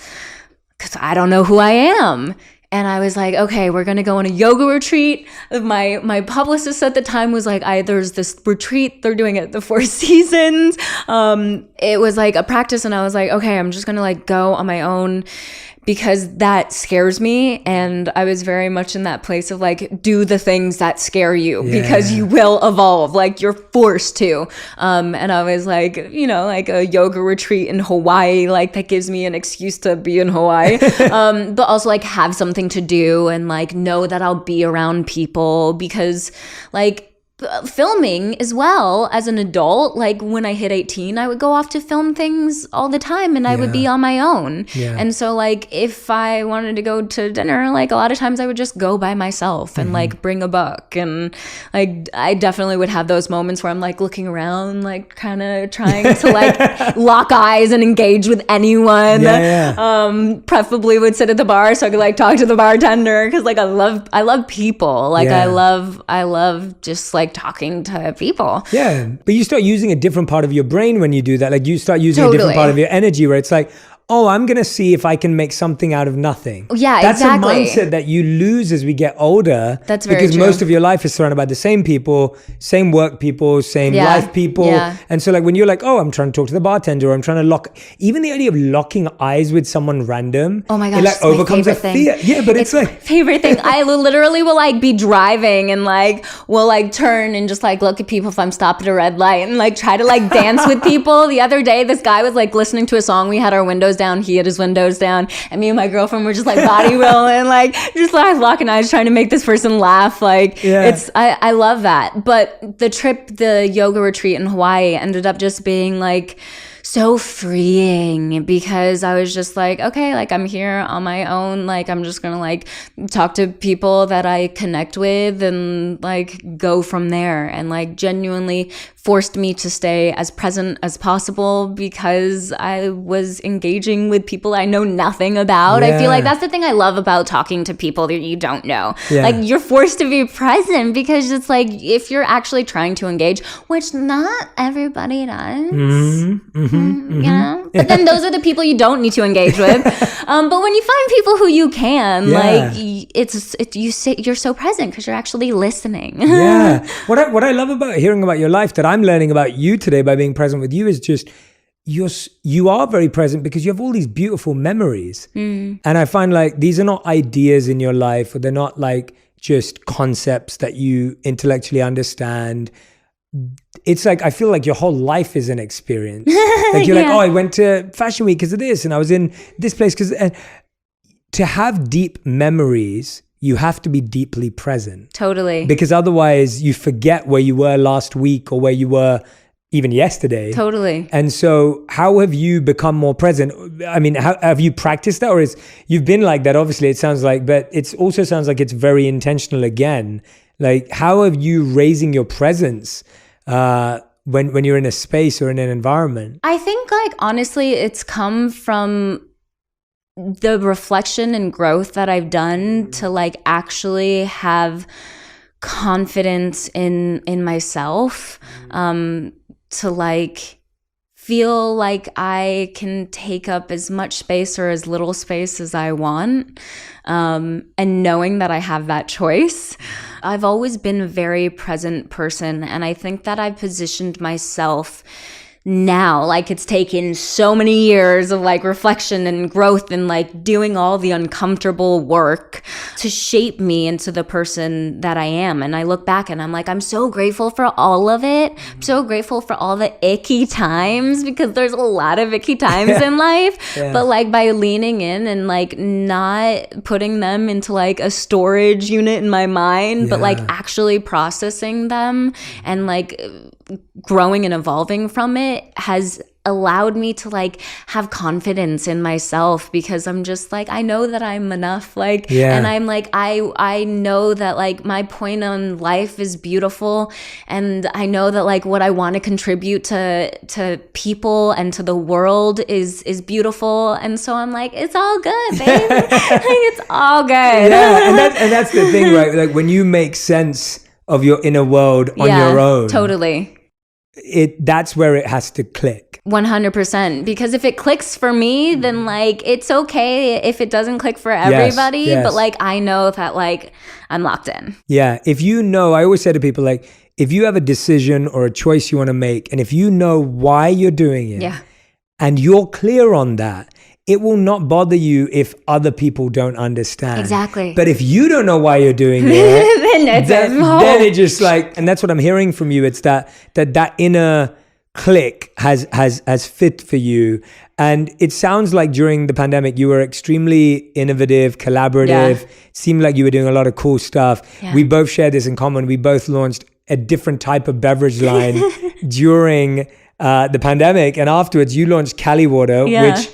because I don't know who I am. And I was like, okay, we're going to go on a yoga retreat. My publicist at the time was like, there's this retreat. They're doing it at the Four Seasons. It was like a practice. And I was like, okay, I'm just going to like go on my own because that scares me. And I was very much in that place of like, do the things that scare you because you will evolve. Like you're forced to. And I was like, you know, like a yoga retreat in Hawaii, like that gives me an excuse to be in Hawaii. But also like have something to do and like know that I'll be around people because like filming as well as an adult, like when I hit 18 I would go off to film things all the time and I would be on my own. And so like if I wanted to go to dinner, like a lot of times I would just go by myself and like bring a book, and like I definitely would have those moments where I'm like looking around like kind of trying to like lock eyes and engage with anyone. Preferably would sit at the bar so I could like talk to the bartender because like I love people, like I love just like talking to people. But you start using a different part of your brain when you do that. Like you start using a different part of your energy where it's like, oh, I'm going to see if I can make something out of nothing. That's exactly. a mindset that you lose as we get older. That's very because true. most of your life is surrounded by the same people, same work people, same life people. And so like when you're like, oh, I'm trying to talk to the bartender, or I'm trying to lock, even the idea of locking eyes with someone random, oh my gosh, it like overcomes a fear. Yeah, but it's like my favorite thing. I literally will like be driving and like will like turn and just like look at people if I'm stopped at a red light and like try to like dance with people. The other day, this guy was like listening to a song. We had our windows down. He had his windows down, and me and my girlfriend were just like body rolling, like just like locking eyes, trying to make this person laugh. Like it's, I love that. But the yoga retreat in Hawaii ended up just being like so freeing, because I was just like, okay, like I'm here on my own. Like I'm just going to like talk to people that I connect with and like go from there, and like genuinely forced me to stay as present as possible because I was engaging with people I know nothing about. I feel like that's the thing I love about talking to people that you don't know. Like you're forced to be present because it's like if you're actually trying to engage, which not everybody does, you know? But then those are the people you don't need to engage with. But when you find people who you can, like you're so present because you're actually listening. What I love about hearing about your life, that I'm learning about you today by being present with you, is just you are very present because you have all these beautiful memories. And I find like these are not ideas in your life, or they're not like just concepts that you intellectually understand. It's like, I feel like your whole life is an experience. Like you're like, oh, I went to Fashion Week because of this, and I was in this place because, to have deep memories, you have to be deeply present. Totally. Because otherwise you forget where you were last week or where you were even yesterday. Totally. And so how have you become more present? I mean, how have you practiced that, or you've been like that? Obviously it sounds like, but it also sounds like it's very intentional again. Like how have you raising your presence when you're in a space or in an environment? I think like honestly, it's come from the reflection and growth that I've done to like actually have confidence in myself, to like feel like I can take up as much space or as little space as I want, and knowing that I have that choice. I've always been a very present person, and I think that I've positioned myself now, like it's taken so many years of like reflection and growth and like doing all the uncomfortable work to shape me into the person that I am. And I look back and I'm like, I'm so grateful for all of it. I'm so grateful for all the icky times, because there's a lot of icky times in life. But like by leaning in and like not putting them into like a storage unit in my mind, but like actually processing them and like growing and evolving from it has allowed me to like have confidence in myself, because I'm just like, I know that I'm enough, like, and I'm like, I know that like my point on life is beautiful, and I know that like what I want to contribute to people and to the world is beautiful, and so I'm like, it's all good, babe. Like, it's all good. And that's the thing, right? Like when you make sense of your inner world on your own, totally. That's where it has to click. 100%. Because if it clicks for me, then like it's okay if it doesn't click for everybody. But like I know that like I'm locked in. Yeah. If you know, I always say to people, like, if you have a decision or a choice you want to make, and if you know why you're doing it, and you're clear on that, it will not bother you if other people don't understand. Exactly. But if you don't know why you're doing it, then it just like, and that's what I'm hearing from you. It's that inner click has fit for you. And it sounds like during the pandemic, you were extremely innovative, collaborative. Seemed like you were doing a lot of cool stuff. We both share this in common. We both launched a different type of beverage line during the pandemic. And afterwards, you launched Cali Water, which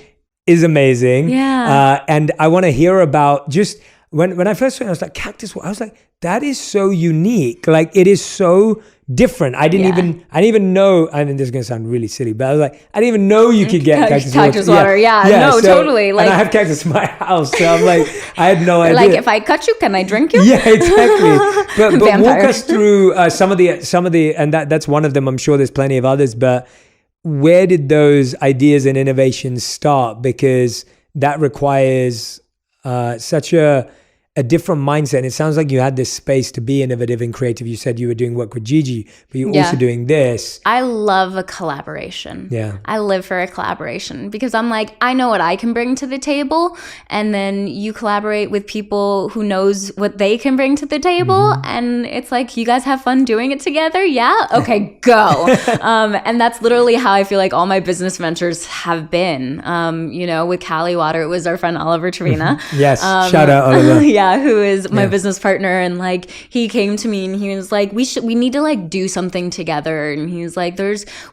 is amazing. And I want to hear about just when I first saw it, I was like, cactus water. I was like, that is so unique. Like it is so different. I didn't even know, I mean, this is going to sound really silly, but I was like, I didn't even know you could get cactus water. No, totally. Like, and I have cactus in my house. So I'm like, I had no idea. Like, if I cut you, can I drink you? Yeah, exactly. But walk us through some of the, and that's one of them. I'm sure there's plenty of others, but where did those ideas and innovations start? Because that requires such a different mindset. And it sounds like you had this space to be innovative and creative. You said you were doing work with Gigi, but you're also doing this. I love a collaboration. I live for a collaboration, because I'm like, I know what I can bring to the table, and then you collaborate with people who knows what they can bring to the table, and it's like, you guys have fun doing it together. Okay, go. And that's literally how I feel like all my business ventures have been. You know, with Cali Water, it was our friend Oliver Trevina. Shout out Oliver. who is my business partner, and like he came to me and he was like, we need to like do something together. And he was like,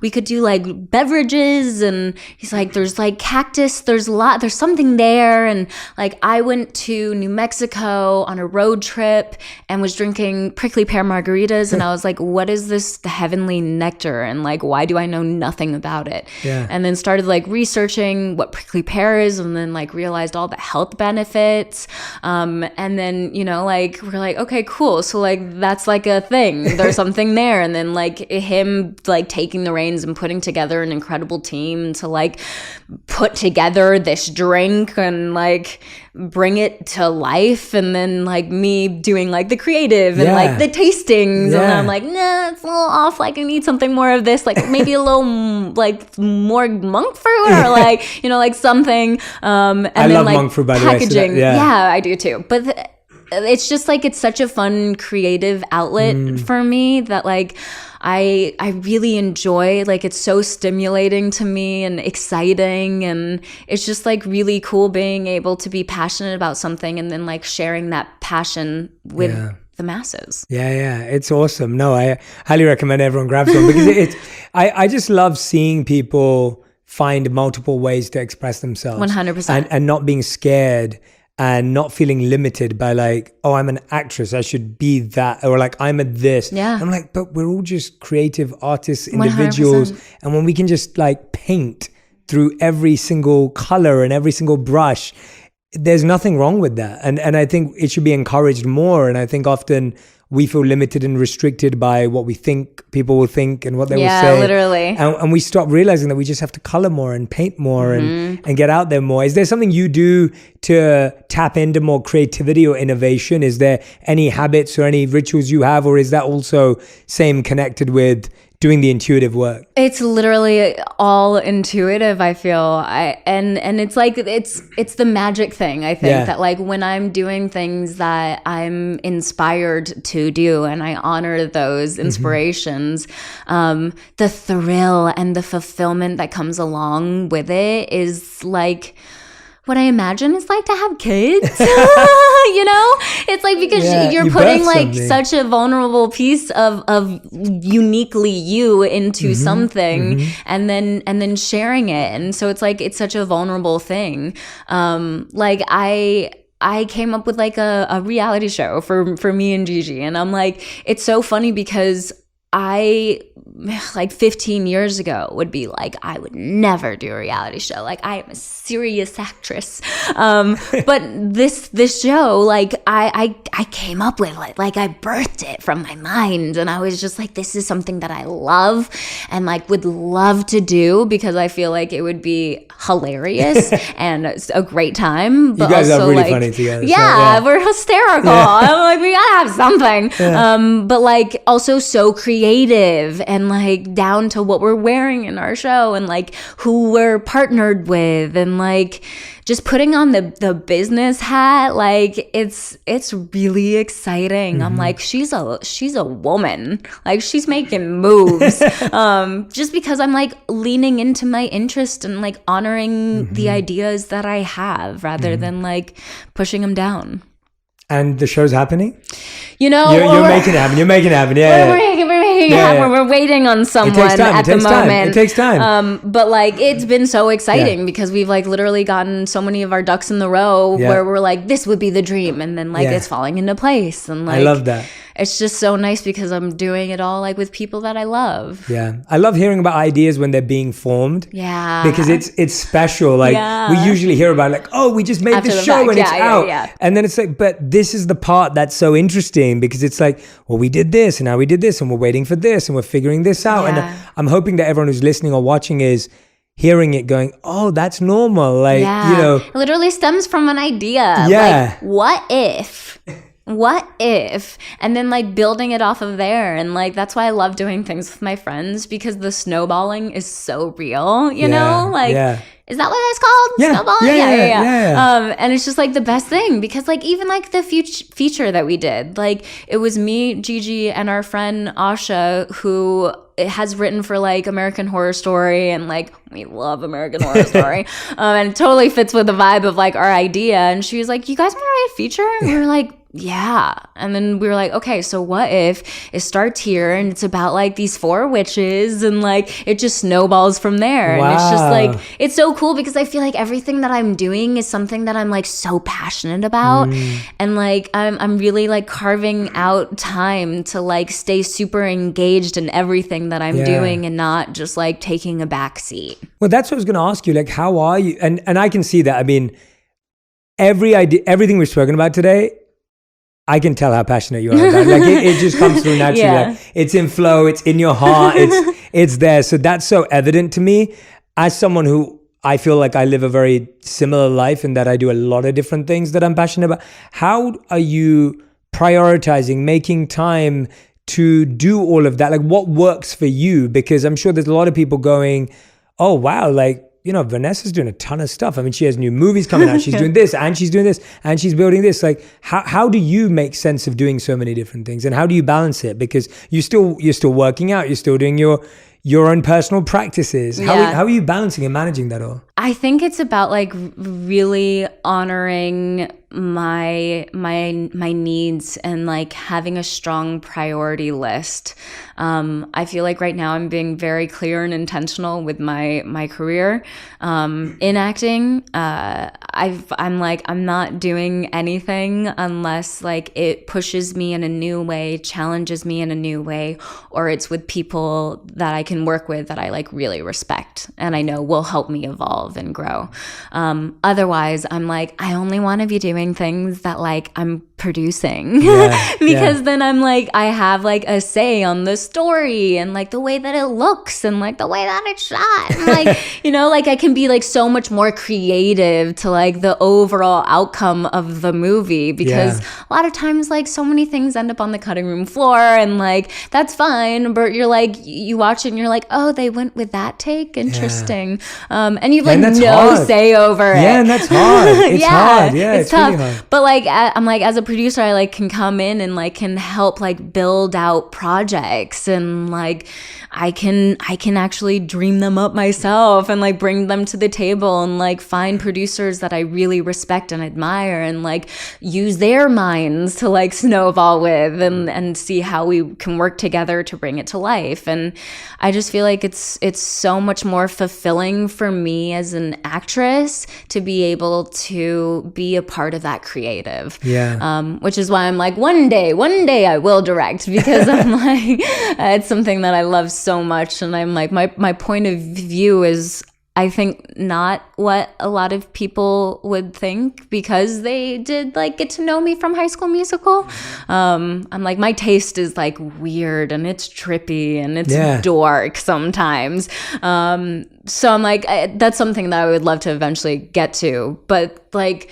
we could do like beverages, and he's like, there's like cactus, there's something there. And like I went to New Mexico on a road trip and was drinking prickly pear margaritas, and I was like, what is this heavenly nectar, and like why do I know nothing about it? And then started like researching what prickly pear is, and then like realized all the health benefits, and then like we're like, okay, cool, so like that's like a thing, there's something there. And then like him like taking the reins and putting together an incredible team to like put together this drink and like bring it to life, and then like me doing like the creative and like the tastings, and I'm like, nah, it's a little off, like I need something more of this, like maybe a little like more monk fruit, or like like something, and I then love like monk fruit, by packaging the way, so I do too, but it's just like it's such a fun creative outlet for me that like I really enjoy. Like it's so stimulating to me and exciting, and it's just like really cool being able to be passionate about something and then like sharing that passion with the masses. It's awesome. No, I highly recommend everyone grabs one, because I just love seeing people find multiple ways to express themselves 100%, and not being scared and not feeling limited by like, oh, I'm an actress, I should be that, or like I'm a this. I'm like, but we're all just creative artists, individuals. 100%. And when we can just like paint through every single color and every single brush, there's nothing wrong with that. And I think it should be encouraged more. And I think often we feel limited and restricted by what we think people will think and what they will say. Literally. And we stop realizing that we just have to color more and paint more and get out there more. Is there something you do to tap into more creativity or innovation? Is there any habits or any rituals you have, or is that also same connected with doing the intuitive work? It's literally all intuitive, I feel. And it's like it's the magic thing, I think, that like when I'm doing things that I'm inspired to do and I honor those inspirations, the thrill and the fulfillment that comes along with it is like what I imagine it's like to have kids. It's like, because you're putting like such a vulnerable piece of uniquely you into something, and then sharing it. And so it's like, it's such a vulnerable thing. Like I came up with like a reality show for me and Gigi, and I'm like, it's so funny because I, like 15 years ago, would be like, I would never do a reality show. Like, I am a serious actress. But this show, like, I came up with it. Like, I birthed it from my mind. And I was just like, this is something that I love and, like, would love to do, because I feel like it would be hilarious and a great time. But you guys also, are really like, funny together. We're hysterical. I'm like, we gotta have something. But, like, also so creative and like down to what we're wearing in our show and like who we're partnered with, and like just putting on the business hat. Like it's really exciting. I'm like, she's a woman, like she's making moves. Just because I'm like leaning into my interest and like honoring the ideas that I have rather than like pushing them down. And the show's happening? You're making it happen. You're making it happen. We're waiting on someone at the moment. It takes time. But like, it's been so exciting because we've like literally gotten so many of our ducks in the row where we're like, this would be the dream. And then like it's falling into place. And like, I love that. It's just so nice because I'm doing it all like with people that I love. Yeah. I love hearing about ideas when they're being formed. Yeah. Because it's special. Like we usually hear about like, oh, we just made After this show and it's out. Yeah. And then it's like, but this is the part that's so interesting, because it's like, well, we did this and now we did this and we're waiting for this and we're figuring this out. Yeah. And I'm hoping that everyone who's listening or watching is hearing it going, oh, that's normal. Like, it literally stems from an idea. Yeah. Like, what if? And then like building it off of there. And like, that's why I love doing things with my friends, because the snowballing is so real, you know? Like, is that what that's called? Yeah. Snowballing? Yeah. And it's just like the best thing, because like even like the feature that we did, like it was me, Gigi, and our friend Asha, who it has written for like American Horror Story, and like we love American Horror Story, and it totally fits with the vibe of like our idea. And she was like, "You guys want to write a feature?" And we were like, yeah. And then we were like, okay, so what if it starts here and it's about like these 4 witches, and like it just snowballs from there. Wow. And it's just like, it's so cool because I feel like everything that I'm doing is something that I'm like so passionate about. And like I'm really like carving out time to like stay super engaged in everything that I'm doing, and not just like taking a back seat. Well, that's what I was going to ask you. Like, how are you? And I can see that. I mean, everything we've spoken about today, I can tell how passionate you are about it. Like it just comes through naturally. Yeah. Like, it's in flow, it's in your heart, it's there. So that's so evident to me as someone who I feel like I live a very similar life in that I do a lot of different things that I'm passionate about. How are you prioritizing, making time to do all of that? Like what works for you? Because I'm sure there's a lot of people going, oh, wow, like, you know, Vanessa's doing a ton of stuff. I mean, she has new movies coming out. She's doing this, and she's doing this, and she's building this. Like, how do you make sense of doing so many different things, and how do you balance it? Because you're still working out, you're still doing your own personal practices. How are you balancing and managing that all? I think it's about like really honoring my needs and like having a strong priority list. I feel like right now I'm being very clear and intentional with my career. In acting, I'm not doing anything unless like it pushes me in a new way, challenges me in a new way, or it's with people that I can work with that I like really respect and I know will help me evolve and grow. Otherwise, I'm like, I only want to be doing things that like I'm producing because then I'm like, I have like a say on the story and like the way that it looks and like the way that it's shot. And, like, you know, like I can be like so much more creative to like the overall outcome of the movie, because a lot of times like so many things end up on the cutting room floor, and like that's fine, but you're like, you watch it and you're like, oh, they went with that take, interesting. And you've like no say over it. Yeah, and that's hard. It's hard. Yeah, it's tough. really hard. But like I'm like, as a producer, I like can come in and like can help like build out projects, and like I can actually dream them up myself and like bring them to the table, and like find producers that I really respect and admire, and like use their minds to like snowball with, and see how we can work together to bring it to life. And I just feel like it's so much more fulfilling for me as an actress to be able to be a part of that creative. Which is why I'm like, one day I will direct, because I'm like, it's something that I love so much. And I'm like, my point of view is, I think, not what a lot of people would think because they did like get to know me from High School Musical. I'm like, my taste is like weird and it's trippy and it's dark sometimes. So I'm like, that's something that I would love to eventually get to. But like,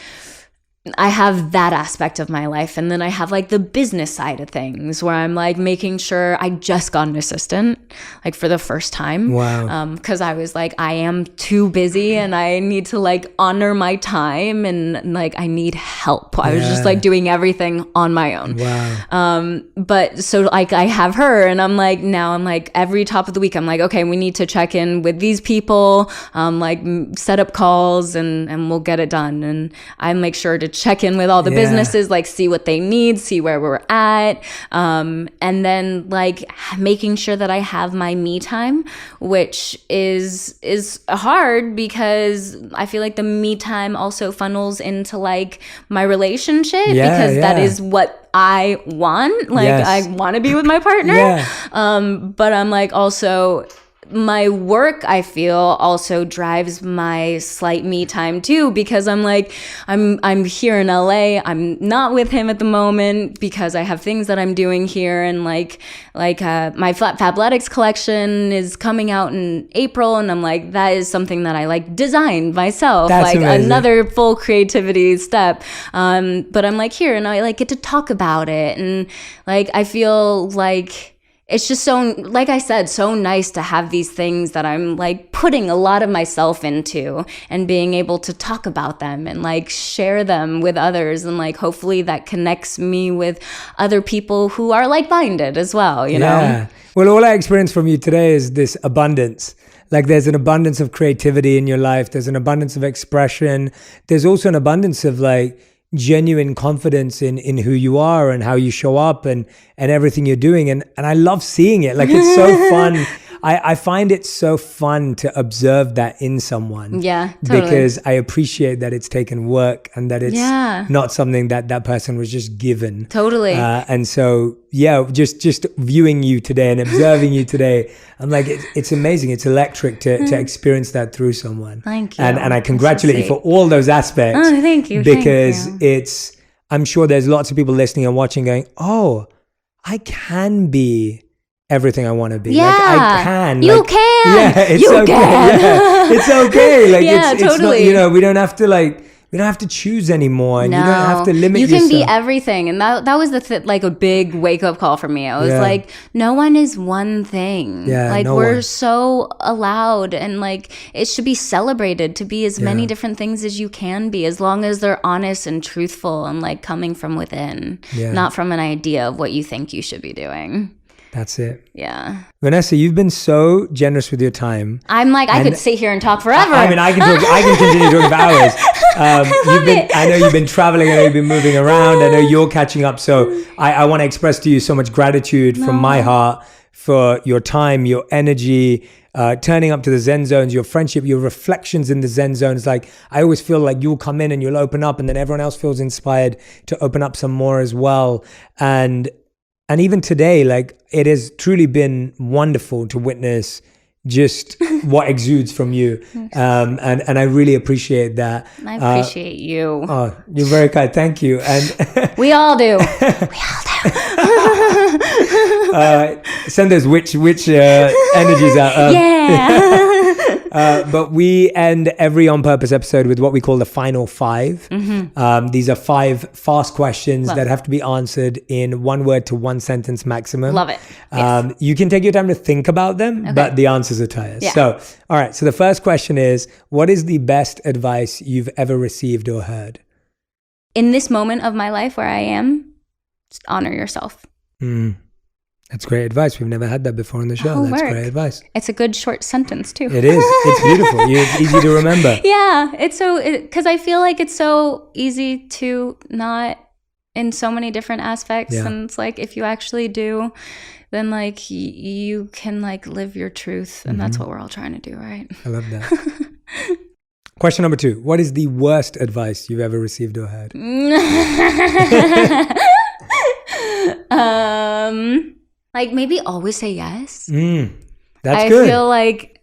I have that aspect of my life, and then I have like the business side of things where I'm like making sure. I just got an assistant like for the first time. Wow. Because I was like, I am too busy and I need to like honor my time, and like I need help. I was just like doing everything on my own. Wow. But so like I have her, and I'm like, now I'm like every top of the week I'm like, okay, we need to check in with these people, like set up calls, and we'll get it done. And I make sure to check in with all the businesses, like see what they need, see where we're at, and then like making sure that I have my me time, which is hard because I feel like the me time also funnels into like my relationship, because that is what I want. Like I want to be with my partner, but I'm like also, my work, I feel, also drives my slight me time too, because I'm like, I'm here in LA. I'm not with him at the moment because I have things that I'm doing here, and like my Fabletics collection is coming out in April, and I'm like, that is something that I like designed myself. That's like amazing. Another full creativity step. But I'm like here, and I like get to talk about it, and like I feel like it's just so, like I said, so nice to have these things that I'm like putting a lot of myself into and being able to talk about them and like share them with others. And like, hopefully that connects me with other people who are like-minded as well, you know? Well, all I experience from you today is this abundance. Like there's an abundance of creativity in your life. There's an abundance of expression. There's also an abundance of like genuine confidence in who you are and how you show up and everything you're doing. And I love seeing it. Like it's so fun. I find it so fun to observe that in someone. Yeah, totally. Because I appreciate that it's taken work and that it's not something that person was just given. Totally. And so, just viewing you today and observing you today, I'm like, it's amazing. It's electric to experience that through someone. Thank you. And I congratulate you for all those aspects. Oh, thank you. Because I'm sure there's lots of people listening and watching going, oh, I can be everything I want to be. Yeah, like I can. You like, can. Yeah, it's you okay. Can. Yeah, it's okay. Like it's totally. not, we don't have to choose anymore. And you don't have to limit yourself. You can be everything. And that was like a big wake up call for me. I was like, no one is one thing. Yeah, like we're so allowed, and like it should be celebrated to be as many different things as you can be, as long as they're honest and truthful and like coming from within, not from an idea of what you think you should be doing. That's it. Yeah. Vanessa, you've been so generous with your time. I'm like, I could sit here and talk forever. I can continue talking for hours. I know you've been traveling. I know you've been moving around. I know you're catching up. So I want to express to you so much gratitude from my heart for your time, your energy, turning up to the Zen zones, your friendship, your reflections in the Zen zones. Like I always feel like you'll come in and you'll open up, and then everyone else feels inspired to open up some more as well. And even today, like it has truly been wonderful to witness just what exudes from you. And I really appreciate that. I appreciate you. Oh, you're very kind. Thank you. And we all do. We all do. Send those witch energies out. But we end every On Purpose episode with what we call the final 5. These are 5 fast questions that have to be answered in 1 word to 1 sentence maximum. Love it. Yes. You can take your time to think about them, but the answers are tired. Yeah. So, all right. So the first question is, what is the best advice you've ever received or heard? In this moment of my life where I am, just honor yourself. That's great advice. We've never had that before on the show. That's great advice. It's a good short sentence too. It is. It's beautiful. It's easy to remember. Yeah. Because I feel like it's so easy to not in so many different aspects. Yeah. And it's like, if you actually do, then like you can like live your truth. And that's what we're all trying to do, right? I love that. Question number 2. What is the worst advice you've ever received or heard? Like maybe always say yes. That's good. I feel like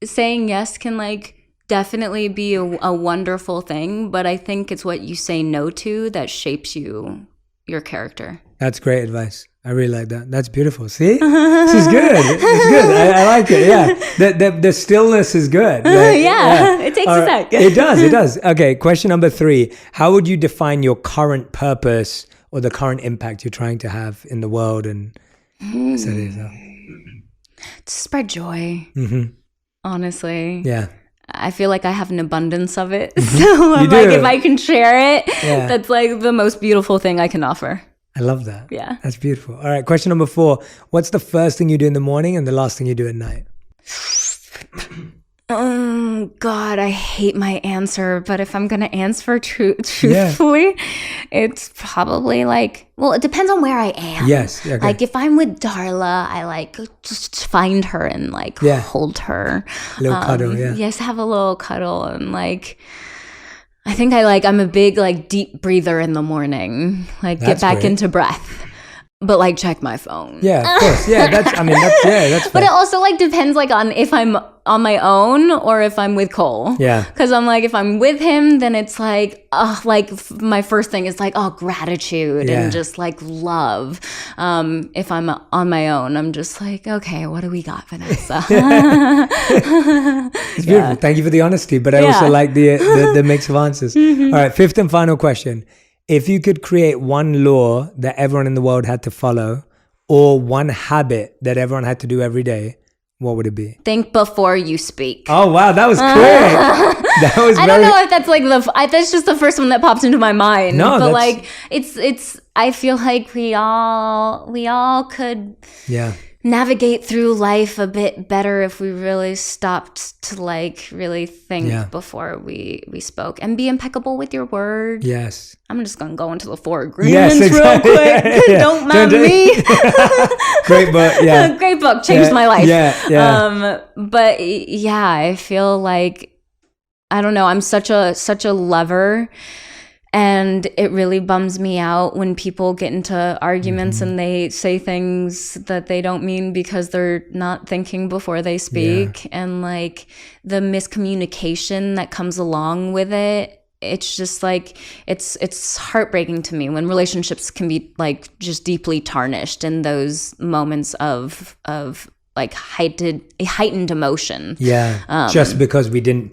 saying yes can like definitely be a wonderful thing, but I think it's what you say no to that shapes your character. That's great advice. I really like that. That's beautiful. See? This is good. It's good. I like it. Yeah. The stillness is good. It takes a sec. It does. Okay. Question number 3. How would you define your current purpose or the current impact you're trying to have in the world? And set it up. To spread joy. Honestly. Yeah. I feel like I have an abundance of it. So I'm like, if I can share it, that's like the most beautiful thing I can offer. I love that. Yeah. That's beautiful. All right. Question number 4. What's the first thing you do in the morning and the last thing you do at night? Oh, God, I hate my answer. But if I'm going to answer truthfully, it's probably like, well, it depends on where I am. Yes. Okay. Like if I'm with Darla, I like just find her and like hold her. A little cuddle, Yes, have a little cuddle. And like, I think I'm a big like deep breather in the morning. Like get back into breath. But like check my phone. Yeah, of course. Yeah, that's fair. But it also like depends like on if I'm on my own or if I'm with Cole. Yeah. Because I'm like, if I'm with him, then it's like, my first thing is like, gratitude and just like love. If I'm on my own, I'm just like, okay, what do we got, Vanessa? It's beautiful. Thank you for the honesty, but I also like the mix of answers. All right, 5th and final question. If you could create one law that everyone in the world had to follow, or one habit that everyone had to do every day, what would it be? Think before you speak. Oh, wow. That was quick. That was I don't know if that's like that's just the first one that pops into my mind. No, but like it's I feel like we all could navigate through life a bit better if we really stopped to like really think before we spoke, and be impeccable with your word. Yes. I'm just gonna go into the 4 agreements real quick. Don't mind me. Great book. Yeah. Great book. Changed my life. Yeah. But yeah, I feel like, I don't know, I'm such a lover, and it really bums me out when people get into arguments and they say things that they don't mean because they're not thinking before they speak, and like the miscommunication that comes along with it. It's just like, it's heartbreaking to me when relationships can be like just deeply tarnished in those moments of like heightened emotion. Yeah. Just because we didn't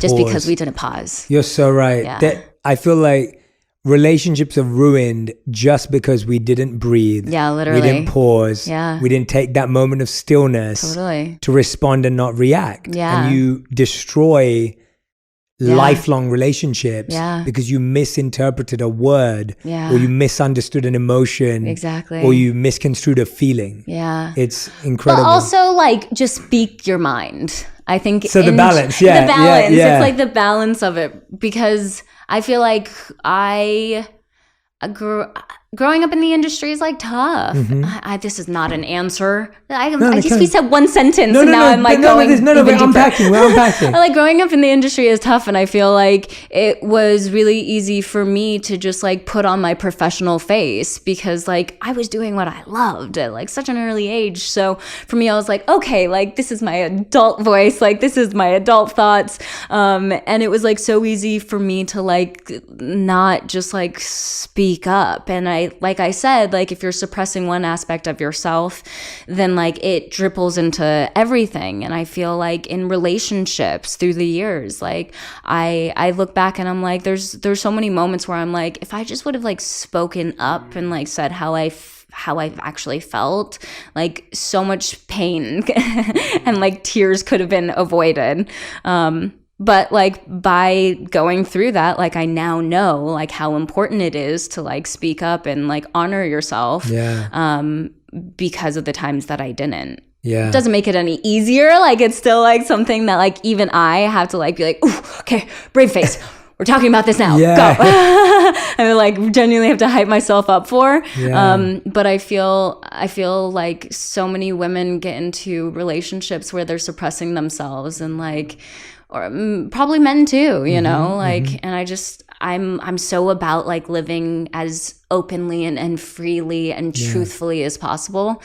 pause. You're so right. Yeah. I feel like relationships are ruined just because we didn't breathe. Yeah, literally. We didn't pause. Yeah. We didn't take that moment of stillness to respond and not react. Yeah. And you destroy lifelong relationships because you misinterpreted a word or you misunderstood an emotion. Exactly. Or you misconstrued a feeling. Yeah. It's incredible. But also like just speak your mind. I think so. The balance. Yeah. The balance. Yeah. It's like the balance of it, because I feel like growing up in the industry is like tough. This is not an answer. We said one sentence and now I'm like going we're unpacking. Like growing up in the industry is tough, and I feel like it was really easy for me to just like put on my professional face because like I was doing what I loved at like such an early age. So for me, I was like, okay, like this is my adult voice, like this is my adult thoughts, and it was like so easy for me to like not just like speak up. And like I said, like if you're suppressing one aspect of yourself, then like it dripples into everything. And I feel like in relationships through the years, like I look back and I'm like, there's so many moments where I'm like, if I just would have like spoken up and like said how I've actually felt, like so much pain and like tears could have been avoided. But like by going through that, like I now know like how important it is to like speak up and like honor yourself. Because of the times that I didn't. It doesn't make it any easier. Like it's still like something that like even I have to like be like, ooh, okay, brave face. We're talking about this now. Go. I like genuinely have to hype myself up for. But I feel like so many women get into relationships where they're suppressing themselves, and like, or probably men too, you know, like, and I'm so about like living as openly and freely and truthfully as possible,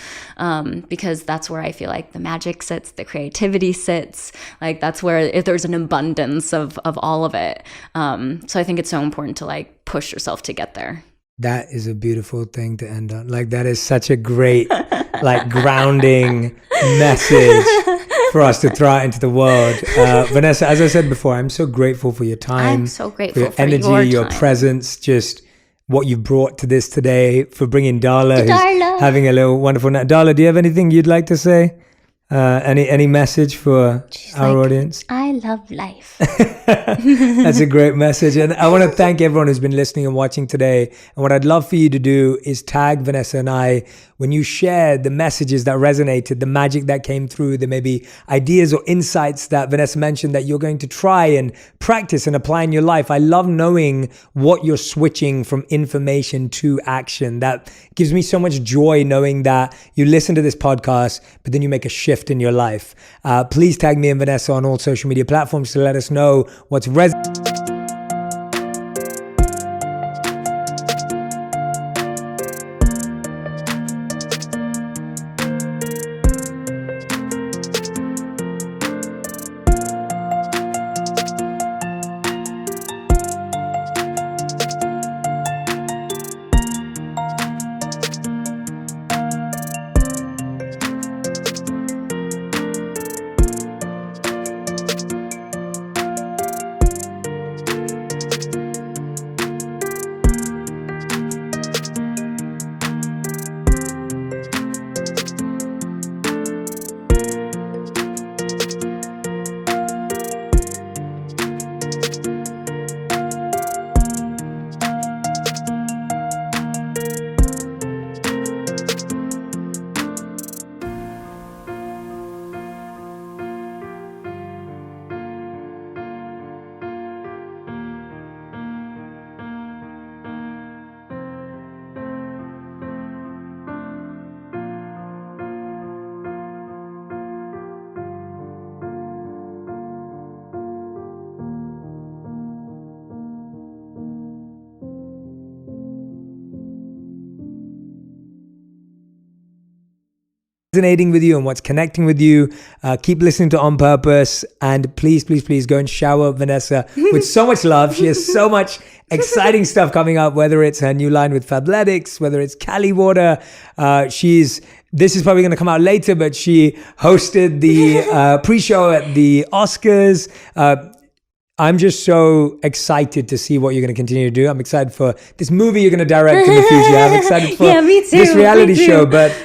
because that's where I feel like the magic sits, the creativity sits, like that's where there's an abundance of all of it. So I think it's so important to like push yourself to get there. That is a beautiful thing to end on. Like that is such a great like grounding message for us to throw out into the world. Vanessa, as I said before, I'm so grateful for your time. I'm so grateful for your energy, your presence, just what you brought to this today, for bringing Darla, who's having a little wonderful night. Darla, do you have anything you'd like to say? Any message for our audience? I love life. That's a great message. And I want to thank everyone who's been listening and watching today. And what I'd love for you to do is tag Vanessa and I when you share the messages that resonated, the magic that came through, the maybe ideas or insights that Vanessa mentioned that you're going to try and practice and apply in your life. I love knowing what you're switching from information to action. That gives me so much joy knowing that you listen to this podcast, but then you make a shift in your life. Please tag me and Vanessa on all social media platforms to let us know what's resonating. resonating with you and what's connecting with you. Keep listening to On Purpose, and please go and shower Vanessa with so much love. She has so much exciting stuff coming up, whether it's her new line with Fabletics, whether it's Cali Water. This is probably going to come out later, but she hosted the pre-show at the Oscars. I'm just so excited to see what you're going to continue to do. I'm excited for this movie you're going to direct in the future. I'm excited for this reality show. But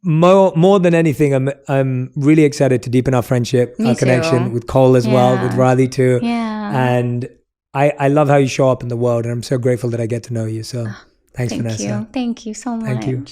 more than anything, I'm really excited to deepen our friendship, our connection with Cole as well, with Radhi too. Yeah. And I love how you show up in the world, and I'm so grateful that I get to know you. So thanks, Vanessa. Thank you so much. Thank you.